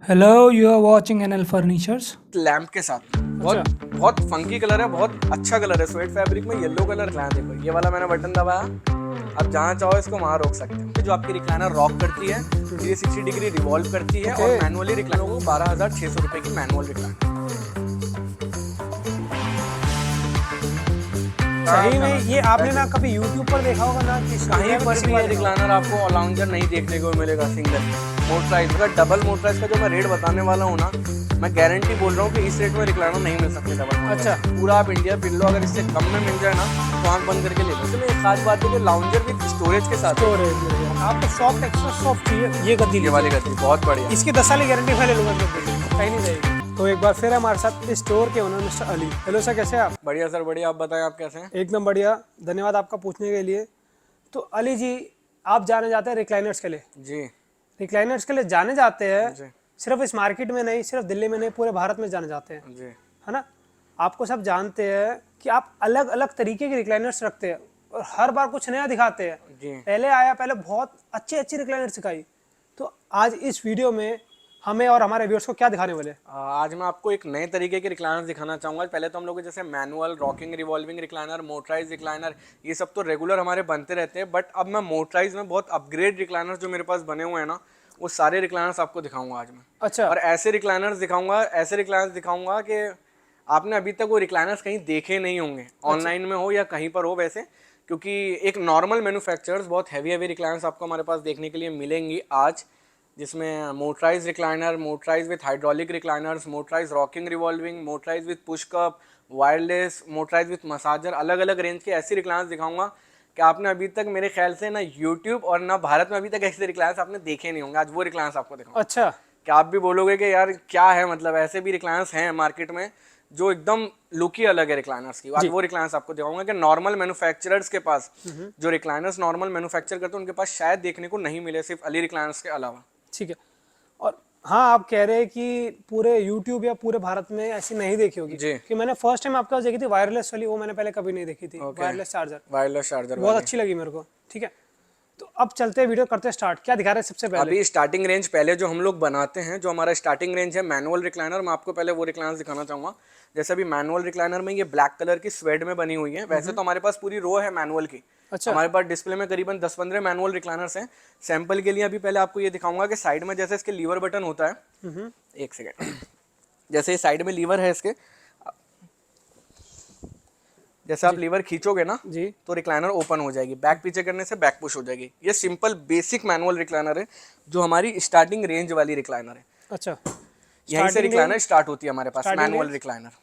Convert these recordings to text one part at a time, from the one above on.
Hello, you are watching NL furnitures. Lamp के साथ बहुत बहुत फंकी कलर है, बहुत अच्छा कलर है। स्वेट फैब्रिक में येलो कलर क्लान देखो, ये वाला मैंने बटन दबाया, आप जहाँ चाहो इसको वहाँ रोक सकते हो। जो आपकी रिक्लाइनर रॉक करती है, 360 डिग्री रिवॉल्व करती है और मैनुअली रिक्लाइनर को 12,600 रुपये की मैनुअल रिक्लाइनर। सही में ये आपने ना कभी YouTube पर देखा होगा ना कि कहीं पर भी ये रिक्लाइनर आपको लाउंजर नहीं देखने को मिलेगा। सिंगल मोटराइज का, डबल मोटराइज का जो मैं रेट बताने वाला हूँ ना, मैं गारंटी बोल रहा हूँ कि इस रेट में रिक्लाइनर नहीं मिल सकते डबल। अच्छा, पूरा आप इंडिया बिल लो, अगर इससे कम में मिल जाए ना तो आंख बंद करके ले लो। चलो एक खास बात है कि लाउंजर विद स्टोरेज के साथ आपको सॉफ्ट एक्स्ट्रा सॉफ्ट चाहिए ये गद्दी, ये वाली गद्दी बहुत बढ़िया। इसकी 10 साल की गारंटी मैं ले लूँगा, कहीं नहीं जाएगी। तो एक बार फिर हमारे साथ इस स्टोर के owner mister Ali. Hello sir, कैसे हैं आप? बढ़िया सर, बढ़िया। आप बताएं, आप कैसे हैं? एकदम बढ़िया, धन्यवाद आपका पूछने के लिए। तो अली जी, आप जाने जाते हैं रिक्लाइनर्स के लिए। जी, रिक्लाइनर्स के लिए जाने जाते जी, हैं, सिर्फ इस मार्केट में नहीं, सिर्फ दिल्ली में नहीं, पूरे भारत में जाने जाते हैं, जी, है ना। आपको सब जानते हैं कि आप अलग अलग तरीके के रिक्लाइनर्स रखते हैं और हर बार कुछ नया दिखाते हैं। जी। पहले बहुत अच्छी अच्छी रिक्लाइनर सिखाई। तो आज इस वीडियो में हमें और हमारे व्यूअर्स को क्या दिखाने वाले? आज मैं आपको एक नए तरीके के रिक्लाइनर दिखाना चाहूँगा। पहले तो हम लोग जैसे manual, rocking, revolving recliner, motorise recliner, ये सब तो रेगुलर हमारे बनते रहते हैं। बट अब मैं मोटराइज में बहुत अपग्रेड रिक्लाइनर जो मेरे पास बने हुए हैं ना, वो सारे रिक्लाइनर्स आपको दिखाऊंगा आज मैं। अच्छा, और ऐसे रिक्लाइनर्स दिखाऊंगा कि आपने अभी तक वो रिक्लाइनर्स कहीं देखे नहीं होंगे, ऑनलाइन में हो या कहीं पर हो वैसे। क्योंकि एक नॉर्मल मैन्युफैक्चरर्स बहुत हैवी रिक्लाइनर्स आपको हमारे पास देखने के लिए मिलेंगी आज, जिसमें motorise recliner, motorise with hydraulic recliners, motorise rocking revolving, motorise with push cup, wireless, motorise with massager, अलग अलग रेंज के ऐसी रिक्लाइनर्स दिखाऊंगा कि आपने अभी तक मेरे ख्याल से ना यूट्यूब और ना भारत में अभी तक ऐसे रिक्लाइनर्स आपने देखे नहीं होंगे। आज वो रिक्लाइनर्स आपको दिखाऊंगा। अच्छा, कि आप भी बोलोगे कि यार क्या है, मतलब ऐसे भी रिक्लाइनर्स हैं मार्केट में जो एकदम लुक ही अलग है रिक्लाइनर्स की। आज वो रिक्लाइनर्स आपको दिखाऊंगा कि नॉर्मल मैन्युफैक्चरर्स के पास जो रिक्लाइनर्स नॉर्मल मैन्युफैक्चर करते हैं उनके पास शायद देखने को नहीं मिले, सिर्फ अली रिक्लाइनर्स के अलावा। ठीक है। और हाँ, आप कह रहे हैं कि पूरे YouTube या पूरे भारत में ऐसी नहीं देखी होगी जी। कि मैंने फर्स्ट टाइम आपके पास देखी थी वायरलेस वाली, वो मैंने पहले कभी नहीं देखी थी। वायरलेस चार्जर वायरलेस चार्जर बहुत अच्छी लगी मेरे को। ठीक है, तो अब चलते हैं, वीडियो करते हैं स्टार्ट। क्या दिखा रहे हैं सबसे पहले? अभी स्टार्टिंग रेंज पहले जो हम लोग बनाते हैं, जो हमारा स्टार्टिंग रेंज है मैनुअल रिक्लाइनर, मैं आपको पहले वो रिक्लाइनर दिखाना चाहूंगा। जैसे अभी मैनुअल रिक्लाइनर में ये ब्लैक कलर की स्वेड में बनी हुई है। वैसे तो हमारे पास पूरी रो है मैनुअल की। अच्छा, हमारे पास डिस्प्ले में करीबन 10-15 मैनुअल रिक्लाइनर्स हैं। सैंपल के लिए अभी पहले आपको ये दिखाऊंगा कि साइड में जैसे इसके लीवर बटन होता है, एक सेकेंड, जैसे ये साइड में लीवर है इसके, जैसे आप लीवर खींचोगे ना जी, तो रिक्लाइनर ओपन हो जाएगी, बैक पीछे करने से बैक पुश हो जाएगी। ये सिंपल बेसिक मैनुअल रिक्लाइनर है जो हमारी स्टार्टिंग रेंज वाली रिक्लाइनर है। अच्छा। यहीं से रिक्लाइनर स्टार्ट होती है हमारे पास, starting मैनुअल range? रिक्लाइनर।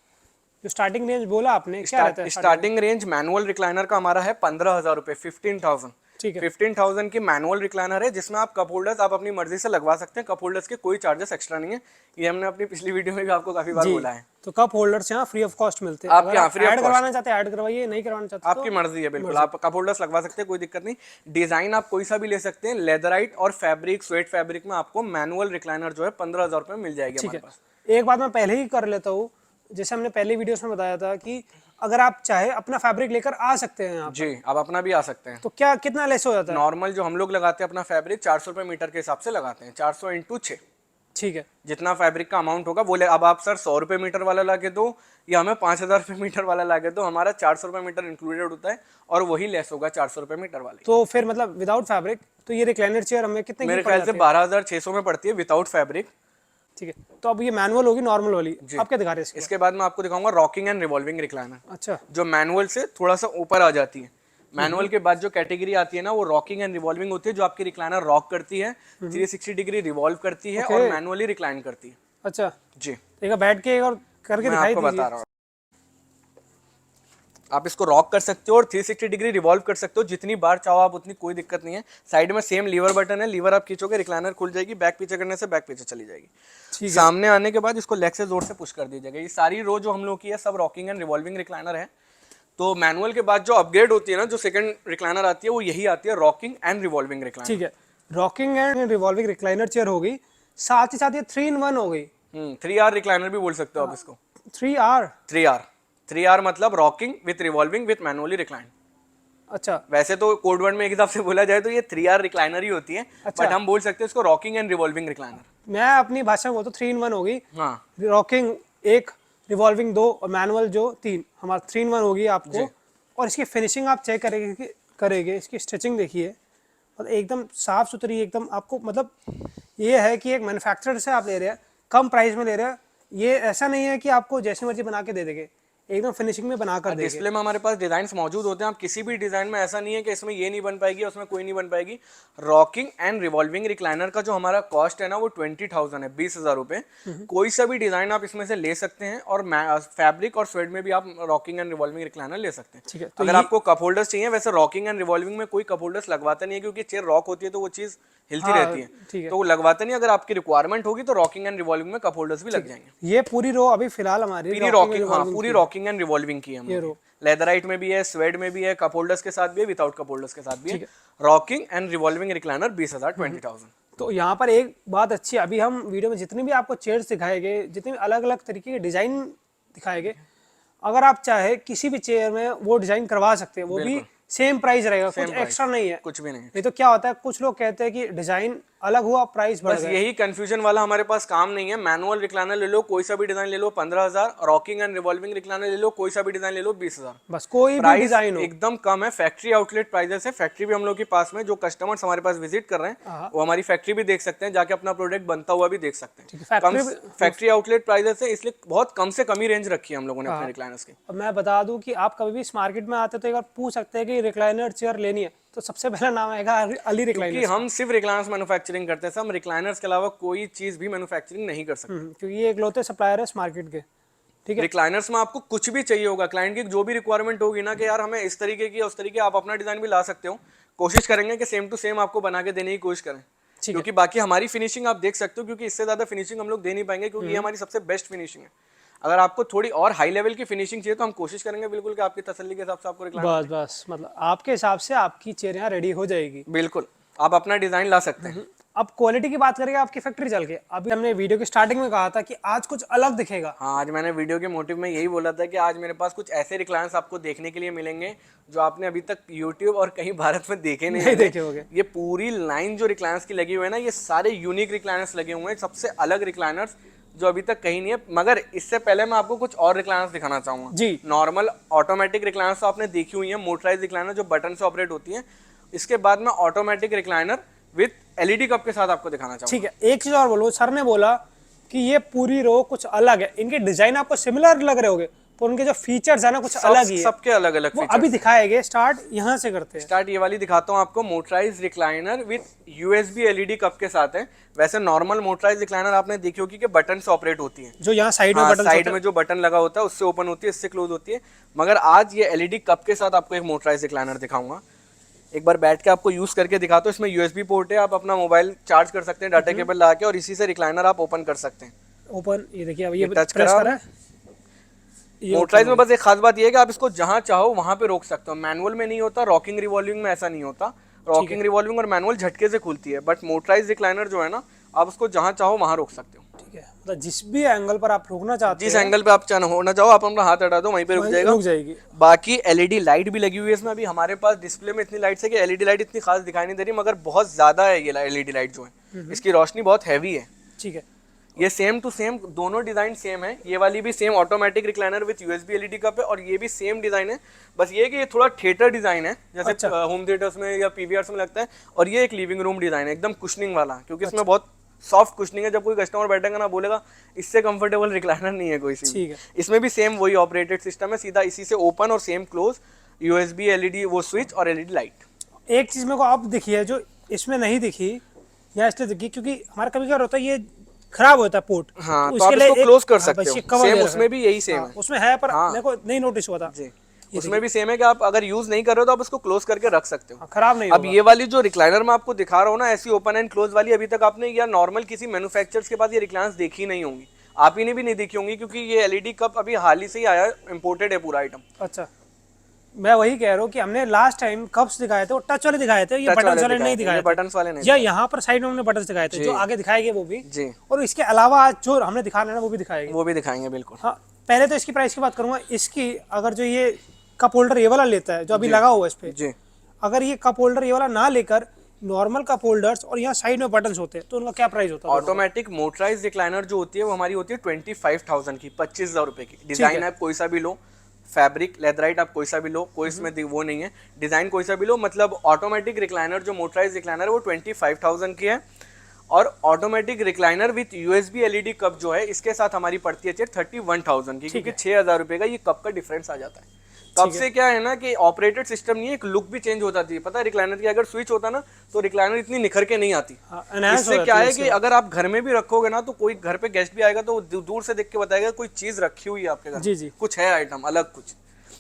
जो स्टार्टिंग रेंज बोला आपने, क्या रहता है स्टार्टिंग रेंज मैनुअल रिक्लाइनर का हमारा है 15,000 रुपये, 15,000। ठीक है, 15,000 की मैनुअल रिक्लाइनर है जिसमें आप कप होल्डर्स आप अपनी मर्जी से लगवा सकते हैं। कप होल्डर्स के कोई चार्जेस एक्स्ट्रा नहीं है, ये हमने अपनी पिछली वीडियो में भी आपको काफी बार बोला है। तो कप होल्डर्स यहाँ फ्री ऑफ कॉस्ट मिलते हैं। आपके यहाँ free of ऐड cost। करवाना चाहते हैं ऐड करवाइए, नहीं करवाना चाहते आपकी मर्जी है, बिल्कुल आप कप होल्डर्स लगवा सकते हैं, कोई दिक्कत नहीं। डिजाइन आप कोई सा भी ले सकते हैं। लेदराइट और फैब्रिक, स्वेट फैब्रिक में आपको मैनुअल रिक्लाइनर जो है 15,000 रुपये में मिल जाएगी हमारे पास। एक बात मैं पहले ही कर लेता हूँ, जैसे हमने पहले वीडियोस में बताया था कि अगर आप चाहे अपना फैब्रिक लेकर आ सकते हैं यहाँ, जी, आप अपना भी आ सकते हैं। तो क्या कितना लेस हो जाता है? नॉर्मल जो हम लोग लगाते हैं अपना फैब्रिक 400 रुपये मीटर के हिसाब से लगाते हैं, 400 इंटू 6। ठीक है, जितना फैब्रिक का अमाउंट होगा वो ले। अब आप सर 100 रुपये मीटर वाला ला के दो या हमें 5,000 रुपये मीटर वाला ला के दो, हमारा 400 रुपये मीटर इंक्लूडेड होता है और वही लेस होगा 400 रुपये मीटर वाले। तो फिर मतलब विदाउट फैब्रिक तो ये रिक्लाइनर चेयर हमें कितने की मेरे पड़ ख्याल से जाती है? 12,600 में पड़ती है विदाउट फैब्रिक। ठीक है, तो अब ये मैनुअल होगी, नॉर्मल वाली। आप क्या दिखा रहे हैं इसके? इसके बाद मैं आपको दिखाऊंगा रॉकिंग एंड रिवॉल्विंग रिक्लाइनर, अच्छा, जो मैनुअल से थोड़ा सा ऊपर आ जाती है। मैनुअल के बाद जो कैटेगरी आती है ना, वो रॉकिंग एंड रिवॉल्विंग होती है, जो आपकी रिक्लाइनर रॉक करती है, 360 डिग्री रिवॉल्व करती है और मैनुअली रिक्लाइन करती है। अच्छा, जी, एक बार बैठ के एक और करके मैं दिखाई आपको बता दीजिए। रहा हूँ। आप इसको रॉक कर सकते हो और 360 डिग्री रिवॉल्व कर सकते हो, जितनी बार चाहो आप उतनी, कोई दिक्कत नहीं है। साइड में सेम लीवर बटन है, लीवर आप खींचोगे रिक्लाइनर खुल जाएगी, बैक पीछे करने से बैक पीछे चली जाएगी। ठीक है, सामने आने के बाद इसको लेग से जोर से पुश कर दीजिएगा। ये सारी रो जो हम लोग की है सब रॉकिंग एंड रिवॉल्विंग रिक्लाइनर है। तो मैनुअल के बाद जो अपग्रेड होती है ना, जो सेकंड रिक्लाइनर आती है, वो यही आती है रॉकिंग एंड रिवॉल्विंग रिक्लाइनर। ठीक है। Rocking and revolving recliner chair हो गई, साथ ही साथ ये 3 in 1 हो गई। 3R रिक्लाइनर भी बोल सकते हो आप इसको। 3R? 3R मतलब rocking with revolving with manually recline. अच्छा, वैसे तो कोड वर्ड में एक हिसाब से बोला जाए तो ये 3R रिक्लाइनर ही होती है, बट हम बोल सकते हैं इसको रॉकिंग एंड रिवॉल्विंग रिक्लाइनर। मैं अपनी भाषा में बोलता हूँ 3-in-1 होगी। हाँ रॉकिंग 1, रिवॉल्विंग 2 और मैनुअल जो 3, हमारा 3-in-1 होगी आपको। और इसकी फिनिशिंग आप चेक करेंगे, इसकी स्टिचिंग देखिए और एकदम साफ सुथरी, एकदम आपको मतलब ये है कि एक मैन्युफैक्चरर से आप ले रहे हैं, कम प्राइस में ले रहे हैं। ये ऐसा नहीं है कि आपको जैसी मर्जी बना के दे देंगे, एकदम फिनिशिंग में बना कर देंगे। डिस्प्ले में हमारे पास डिजाइन मौजूद होते हैं। आप किसी भी डिजाइन में ऐसा नहीं है कि इसमें ये नहीं बन पाएगी, उसमें कोई नहीं बन पाएगी। रॉकिंग एंड रिवॉल्विंग रिक्लाइनर का जो हमारा कॉस्ट है ना वो 20,000 है, 20,000 रुपए। कोई सा भी डिजाइन आप इसमें से ले सकते हैं और फैब्रिक और स्वेड में भी आप रॉकिंग एंड रिवॉल्विंग रिक्लाइनर ले सकते हैं। ठीक है, तो अगर आपको कप होल्डर्स चाहिए, वैसे रॉकिंग एंड रिवॉल्विंग में कोई कप होल्डर्स लगवाता नहीं है, क्योंकि चेयर रॉक होती है तो वो चीज हिलती रहती ठीक है, है। तो वो लगवाता नहीं। अगर आपकी रिक्वायरमेंट होगी तो रॉकिंग एंड रिवॉल्विंग में कप होल्डर्स भी लग जाएंगे। ये पूरी रो अभी फिलहाल हमारी पूरी रॉकिंग, हाँ पूरी रॉकिंग एंड रिवॉल्विंग की है हमने। लेदराइट में भी है, स्वेड में भी है, कप होल्डर्स के साथ भी है, विदाउट कप होल्डर्स के साथ भी है। Rocking and revolving recliner 20,000, 20,000। तो यहाँ पर एक बात अच्छी है, अभी हम वीडियो में जितनी भी आपको चेयर्स दिखाएंगे, जितने भी अलग अलग तरीके के डिजाइन दिखाएंगे, अगर आप चाहे किसी भी चेयर में वो डिजाइन करवा सकते हैं, वो भी सेम प्राइस रहेगा, कुछ एक्स्ट्रा नहीं है, कुछ भी नहीं। नहीं तो क्या होता है, कुछ लोग कहते हैं कि डिजाइन अलग हुआ प्राइस बढ़ बस गया। यही कंफ्यूजन वाला हमारे पास काम नहीं है। मैनुअल रिक्लाइनर ले लो, कोई सा भी डिजाइन ले लो 15,000। रॉकिंग एंड रिवॉल्विंग रिक्लाइनर ले लो, कोई सा भी डिजाइन ले लो 20,000। बस कोई भी प्राइस डिजाइन हो, एकदम कम है। फैक्ट्री आउटलेट प्राइसेस है। फैक्ट्री भी हम लोग के पास में, जो कस्टमर्स हमारे पास विजिट कर रहे हैं वो हमारी फैक्ट्री भी देख सकते हैं, जाके अपना प्रोडक्ट बनता हुआ भी देख सकते हैं। कम फैक्ट्री आउटलेट प्राइसेस है, इसलिए बहुत कम से कम ही रेंज रखी है हम लोगों ने अपने रिक्लाइनर्स की। अब मैं बता दूं कि आप कभी भी इस मार्केट में आते तो एक बार पूछ सकते हैं कि रिक्लाइनर चेयर लेनी है तो सबसे पहला नाम आएगा अली रिक्लाइनर। क्योंकि हम सिर्फ रिक्लाइनर्स मैन्युफैक्चरिंग करते हैं, हम रिक्लाइनर्स के अलावा कोई चीज भी मैन्युफैक्चरिंग नहीं कर सकते। क्योंकि ये इकलौते सप्लायर है इस मार्केट के। ठीक है, रिक्लाइनर्स में आपको कुछ भी चाहिए होगा, क्लाइंट की जो भी रिक्वायरमेंट होगी ना कि यार हमें इस तरीके की उस तरीके, आप अपना डिजाइन भी ला सकते हो। कोशिश करेंगे कि सेम टू सेम आपको बना के देने की कोशिश करें, क्योंकि बाकी हमारी फिनिशिंग आप देख सकते हो, क्योंकि इससे ज्यादा फिनिशिंग हम लोग दे नहीं पाएंगे, क्योंकि ये हमारी सबसे बेस्ट फिनिशिंग है। अगर आपको थोड़ी और हाई लेवल की फिनिशिंग चाहिए तो हम कोशिश करेंगे बिल्कुल कि आपकी तसल्ली के हिसाब से आपको रिक्लाइनर। बस मतलब आपके हिसाब से आपकी चेयर यहाँ रेडी हो जाएगी। बिल्कुल, आप अपना डिजाइन ला सकते हैं। अब क्वालिटी की बात करेंगे आपकी फैक्ट्री चल के। अभी हमने वीडियो की स्टार्टिंग में कहा था कि आज कुछ अलग दिखेगा। हाँ, आज मैंने वीडियो के मोटिव में यही बोला था कि आज मेरे पास कुछ ऐसे रिक्लाइनर्स आपको देखने के लिए मिलेंगे जो आपने अभी तक यूट्यूब और कहीं भारत में देखे नहीं देखे होंगे। ये पूरी लाइन जो रिक्लाइनर्स की लगी हुई है ना, ये सारे यूनिक रिक्लाइनर्स लगे हुए हैं, सबसे अलग रिक्लाइनर्स जो अभी तक कहीं नहीं है। मगर इससे पहले मैं आपको कुछ और रिक्लाइनर्स दिखाना चाहूंगा जी। नॉर्मल ऑटोमेटिक रिक्लाइनर्स तो आपने देखी हुई है, मोटराइज रिक्लाइनर जो बटन से ऑपरेट होती है। इसके बाद मैं automatic recliner with LED cup के साथ आपको दिखाना चाहूंगा। ठीक है, एक चीज और बोलो, सर ने बोला कि ये पूरी रो कुछ अलग है, इनके डिजाइन आपको सिमिलर लग रहे होंगे पर उनके जो फीचर्स है ना कुछ अलग ही है। सबके अलग अलग वो अभी दिखाएंगे। स्टार्ट यहाँ से करते हैं। स्टार्ट ये वाली दिखाता हूँ आपको, motorise recliner with USB LED cup के साथ है। वैसे नॉर्मल मोटराइज रिक्लाइनर आपने देखी होगी कि बटन से ऑपरेट होती है, जो यहाँ साइड में बटन, साइड में जो बटन लगा होता है उससे ओपन होती है, इससे क्लोज होती है। मगर आज ये एलईडी कप के साथ आपको एक मोटराइज रिक्लाइनर दिखाऊंगा। एक बार बैठ के आपको यूज करके दिखाता हूँ। इसमें यूएसबी पोर्ट है, आप अपना मोबाइल चार्ज कर सकते हैं डाटा केबल लगा के, और इसी से रिक्लाइनर आप ओपन कर सकते हैं। ओपन, ये देखिए अब ये टच प्रेस करा। करा है। मोटराइज में बस एक खास बात ये है कि आप इसको जहां चाहो वहां पे रोक सकते हो। मैनुअल में नहीं होता, रॉकिंग रिवॉल्विंग में ऐसा नहीं होता। रॉकिंग रिवॉल्विंग और मैनुअल झटके से खुलती है, बट मोटराइज रिक्लाइनर जो है ना, आप उसको जहां चाहो वहां रोक सकते हो। ठीक है, मतलब जिस भी एंगल पर आप रोकना चाहते जिस एंगल पे आप होना चाहो, आप अपना हाथ हटा दो, वहीं पे रुक जाएगा, रुक जाएगी। बाकी एलईडी लाइट भी लगी हुई है इसमें। अभी हमारे पास डिस्प्ले में इतनी लाइट्स है कि एलईडी लाइट इतनी खास दिखाई नहीं दे रही, मगर बहुत ज्यादा है ये एलईडी लाइट जो है, इसकी रोशनी बहुत हैवी है। ठीक है, ये सेम टू सेम दोनों डिजाइन सेम है। ये वाली भी same automatic recliner with USB LED cup है, और ये भी सेम डिजाइन है। बस ये कि ये थोड़ा थिएटर डिजाइन है, जैसे होम थिएटर्स में या पीवीआर्स में लगता है। और ये एक लिविंग रूम डिजाइन है, एकदम कुशनिंग वाला, क्योंकि इसमें बहुत सॉफ्ट कुशनिंग है। जब कोई कस्टमर बैठेगा ना, बोलेगा इससे कंफर्टेबल रिक्लाइनर नहीं है कोई सी। ठीक है, इसमें भी सेम वही ऑपरेटेड सिस्टम है, सीधा इसी से ओपन और सेम क्लोज, यूएसबी एलईडी वो स्विच और एलईडी लाइट। एक चीज मेरे को अब दिखी है जो इसमें नहीं दिखी, या इसलिए दिखी क्योंकि हमारा कभी क्या होता है, ये खराब होता है पोर्ट। हाँ, तो आप इसको क्लोज कर सकते हो। सेम उसमें भी यही सेम है। उसमें है, पर मेरे को नहीं नोटिस हुआ था। जी, उसमें भी सेम है कि आप अगर यूज नहीं कर रहे हो तो आप उसको क्लोज करके रख सकते हो, खराब नहीं अब ये वाली जो रिक्लाइनर मैं आपको दिखा रहा हूँ ना, ऐसी ओपन एंड क्लोज वाली, अभी तक आपने या नॉर्मल किसी मैन्युफैक्चरर्स के पास ये रिक्लाइनर्स देखी नहीं होंगी। आप ही ने भी नहीं देखी होंगी, क्योंकि ये एलईडी कप अभी हाल ही से ही आया, इम्पोर्टेड है पूरा आइटम। अच्छा, मैं वही कह रहा हूँ कि हमने लास्ट टाइम कप्स दिखाए थे, वो टच वाले दिखाए थे, ये बटन वाले नहीं दिखाए थे। बटन वाले नहीं, या यहाँ पर साइड में हमने बटन दिखाए थे, जो आगे दिखाएंगे वो भी जी। और इसके अलावा आज जो हमने दिखाना है ना वो भी दिखाएंगे, वो भी दिखाएंगे बिल्कुल। हाँ, पहले तो इसकी प्राइस की बात करूंगा। इसकी अगर जो ये कप होल्डर ये वाला लेता है जो अभी लगा हुआ है इस पे, जी, अगर ये कप होल्डर ये वाला ना लेकर नॉर्मल कप होल्डर्स और यहाँ साइड में बटन्स होते हैं, तो उनका क्या प्राइस होता है? ऑटोमेटिक मोटराइज रिक्लाइनर जो होती है वो हमारी होती है 25,000 की, 25,000 रुपए की। डिजाइन आप कोई सा भी लो, फैब्रिक लेदराइट आप कोई सा भी लो, कोई इसमें वो नहीं है, डिजाइन कोई सा भी लो। मतलब ऑटोमेटिक रिक्लाइनर जो मोटराइज रिक्लाइनर है वो 25,000 की है। और automatic recliner with USB LED cup जो है इसके साथ हमारी पड़ती है 31,000 की, क्योंकि 6,000 रुपए का ये कप का डिफरेंस आ जाता है। कप से क्या है ना कि ऑपरेटेड सिस्टम नहीं है, एक लुक भी चेंज हो जाती है। पता है रिक्लाइनर की अगर स्विच होता ना तो रिक्लाइनर इतनी निखर के नहीं आती। इससे क्या है कि अगर आप घर में भी रखोगे ना तो कोई घर पे गेस्ट भी आएगा तो दूर से देख के बताएगा कोई चीज रखी हुई है आपके घर, जी। कुछ है आइटम अलग कुछ।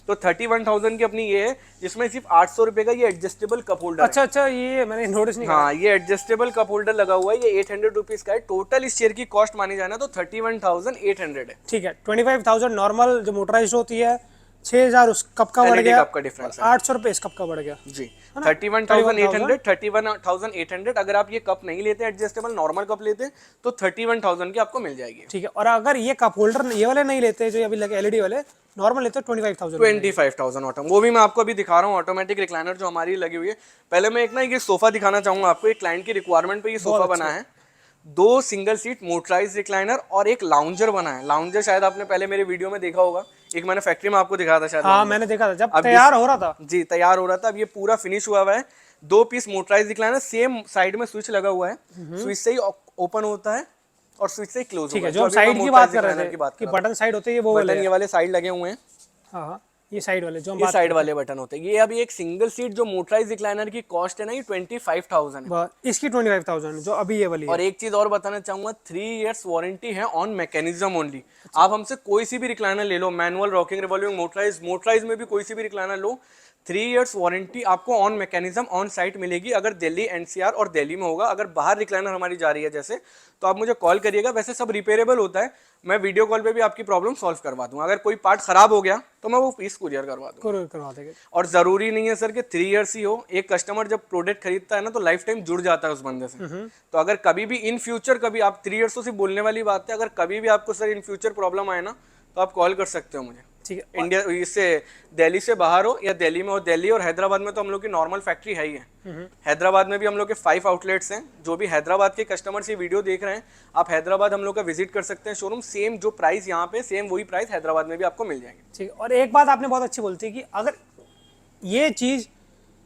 तो 31,000 की अपनी ये है, जिसमें सिर्फ 800 रुपए का ये एडजस्टेबल कप होल्डर। अच्छा, ये मैंने नोटिस नहीं हाँ, ये एडजस्टेबल कप होल्डर लगा हुआ है, ये 800 रुपीज का है। टोटल इस चेयर की कॉस्ट मानी जाए ना तो 31,800 है। ठीक है, 25,000 नॉर्मल जो मोटराइज होती है, 6,000 उस कप का बढ़ गया, कप का डिफरेंस है 800 रुपए इस कप का बढ़ गया जी। 31,800 अगर आप ये कप नहीं लेते एडजस्टेबल नॉर्मल कप लेते तो 31,000 की आपको मिल जाएगी। ठीक है, और अगर ये कप होल्डर ये वाले नहीं लेते जो अभी लगे एलईडी वाले, नॉर्मल लेते 25,000 25,000 ऑटो, वो भी मैं आपको अभी दिखा रहा हूँ। ऑटोमेटिक रिक्लाइनर जो हमारी लगी हुई है। पहले मैं एक ना ये सोफा दिखाना चाहूंगा आपको, एक क्लाइंट की रिक्वायरमेंट पे ये सोफा बना है। 2 सिंगल सीट मोटराइज रिक्लाइनर और एक लाउंजर बना है। लाउंजर शायद आपने पहले मेरे वीडियो में देखा होगा, एक मैंने फैक्ट्री में आपको दिखाया था शायद। हाँ, मैंने देखा था जब तैयार हो रहा था जी, तैयार हो रहा था। अब ये पूरा फिनिश हुआ हुआ है। 2 piece motorise recliner, same side में स्विच लगा हुआ है, स्विच से ही ओपन होता है और स्विच से ही क्लोज होता है। ठीक है, जो हम साइड की बात कर रहे थे कि बटन साइड होते हैं, वो बटन ये वाले साइड लगे हुए हैं। हाँ, ये साइड वाले जो हम ये साइड वाले बटन होते हैं। ये अभी एक सिंगल सीट जो मोटराइज रिक्लाइनर की कॉस्ट है ना, ये 25,000 है। इसकी 25,000 जो अभी ये वाली है। और एक चीज और बताना चाहूंगा, 3 इयर्स वारंटी है ऑन मैकेनिज्म ओनली। आप हमसे कोई सी भी रिक्लाइनर ले लो, मैनुअल, रॉकिंग, रिवॉल्विंग, मोटराइज में भी कोई सी भी रिक्लाइनर लो, 3 इयर्स वारंटी आपको ऑन मैकेनिज्म ऑन साइट मिलेगी। अगर दिल्ली एनसीआर और दिल्ली में होगा, अगर बाहर रिक्लाइनर हमारी जा रही है जैसे, तो आप मुझे कॉल करिएगा। वैसे सब रिपेयरेबल होता है, मैं वीडियो कॉल पे भी आपकी प्रॉब्लम सॉल्व करवा दूंगा। अगर कोई पार्ट खराब हो गया तो मैं वो पीस कुरियर करवा देंगे। और जरूरी नहीं है सर कि 3 इयर्स ही हो। एक कस्टमर जब प्रोडक्ट खरीदता है ना तो लाइफ टाइम जुड़ जाता है उस बंदे से। तो अगर कभी भी इन फ्यूचर, कभी आप 3 इयर्स तो सिर्फ बोलने वाली बात है, अगर कभी भी आपको सर इन फ्यूचर प्रॉब्लम आए ना तो आप कॉल कर सकते हो मुझे। ठीक है, इंडिया इससे दिल्ली से बाहर हो या दिल्ली में हो, दिल्ली और हैदराबाद में तो हम लोग की नॉर्मल फैक्ट्री है ही है। हैदराबाद में भी हम लोग के 5 आउटलेट्स हैं। जो भी हैदराबाद के कस्टमर्स ये वीडियो देख रहे हैं, आप हैदराबाद हम लोग का विजिट कर सकते हैं शोरूम। सेम जो प्राइस यहाँ पे, सेम वही प्राइस हैदराबाद में भी आपको मिल जाएंगे। ठीक है, और एक बात आपने बहुत अच्छी बोलती है कि अगर ये चीज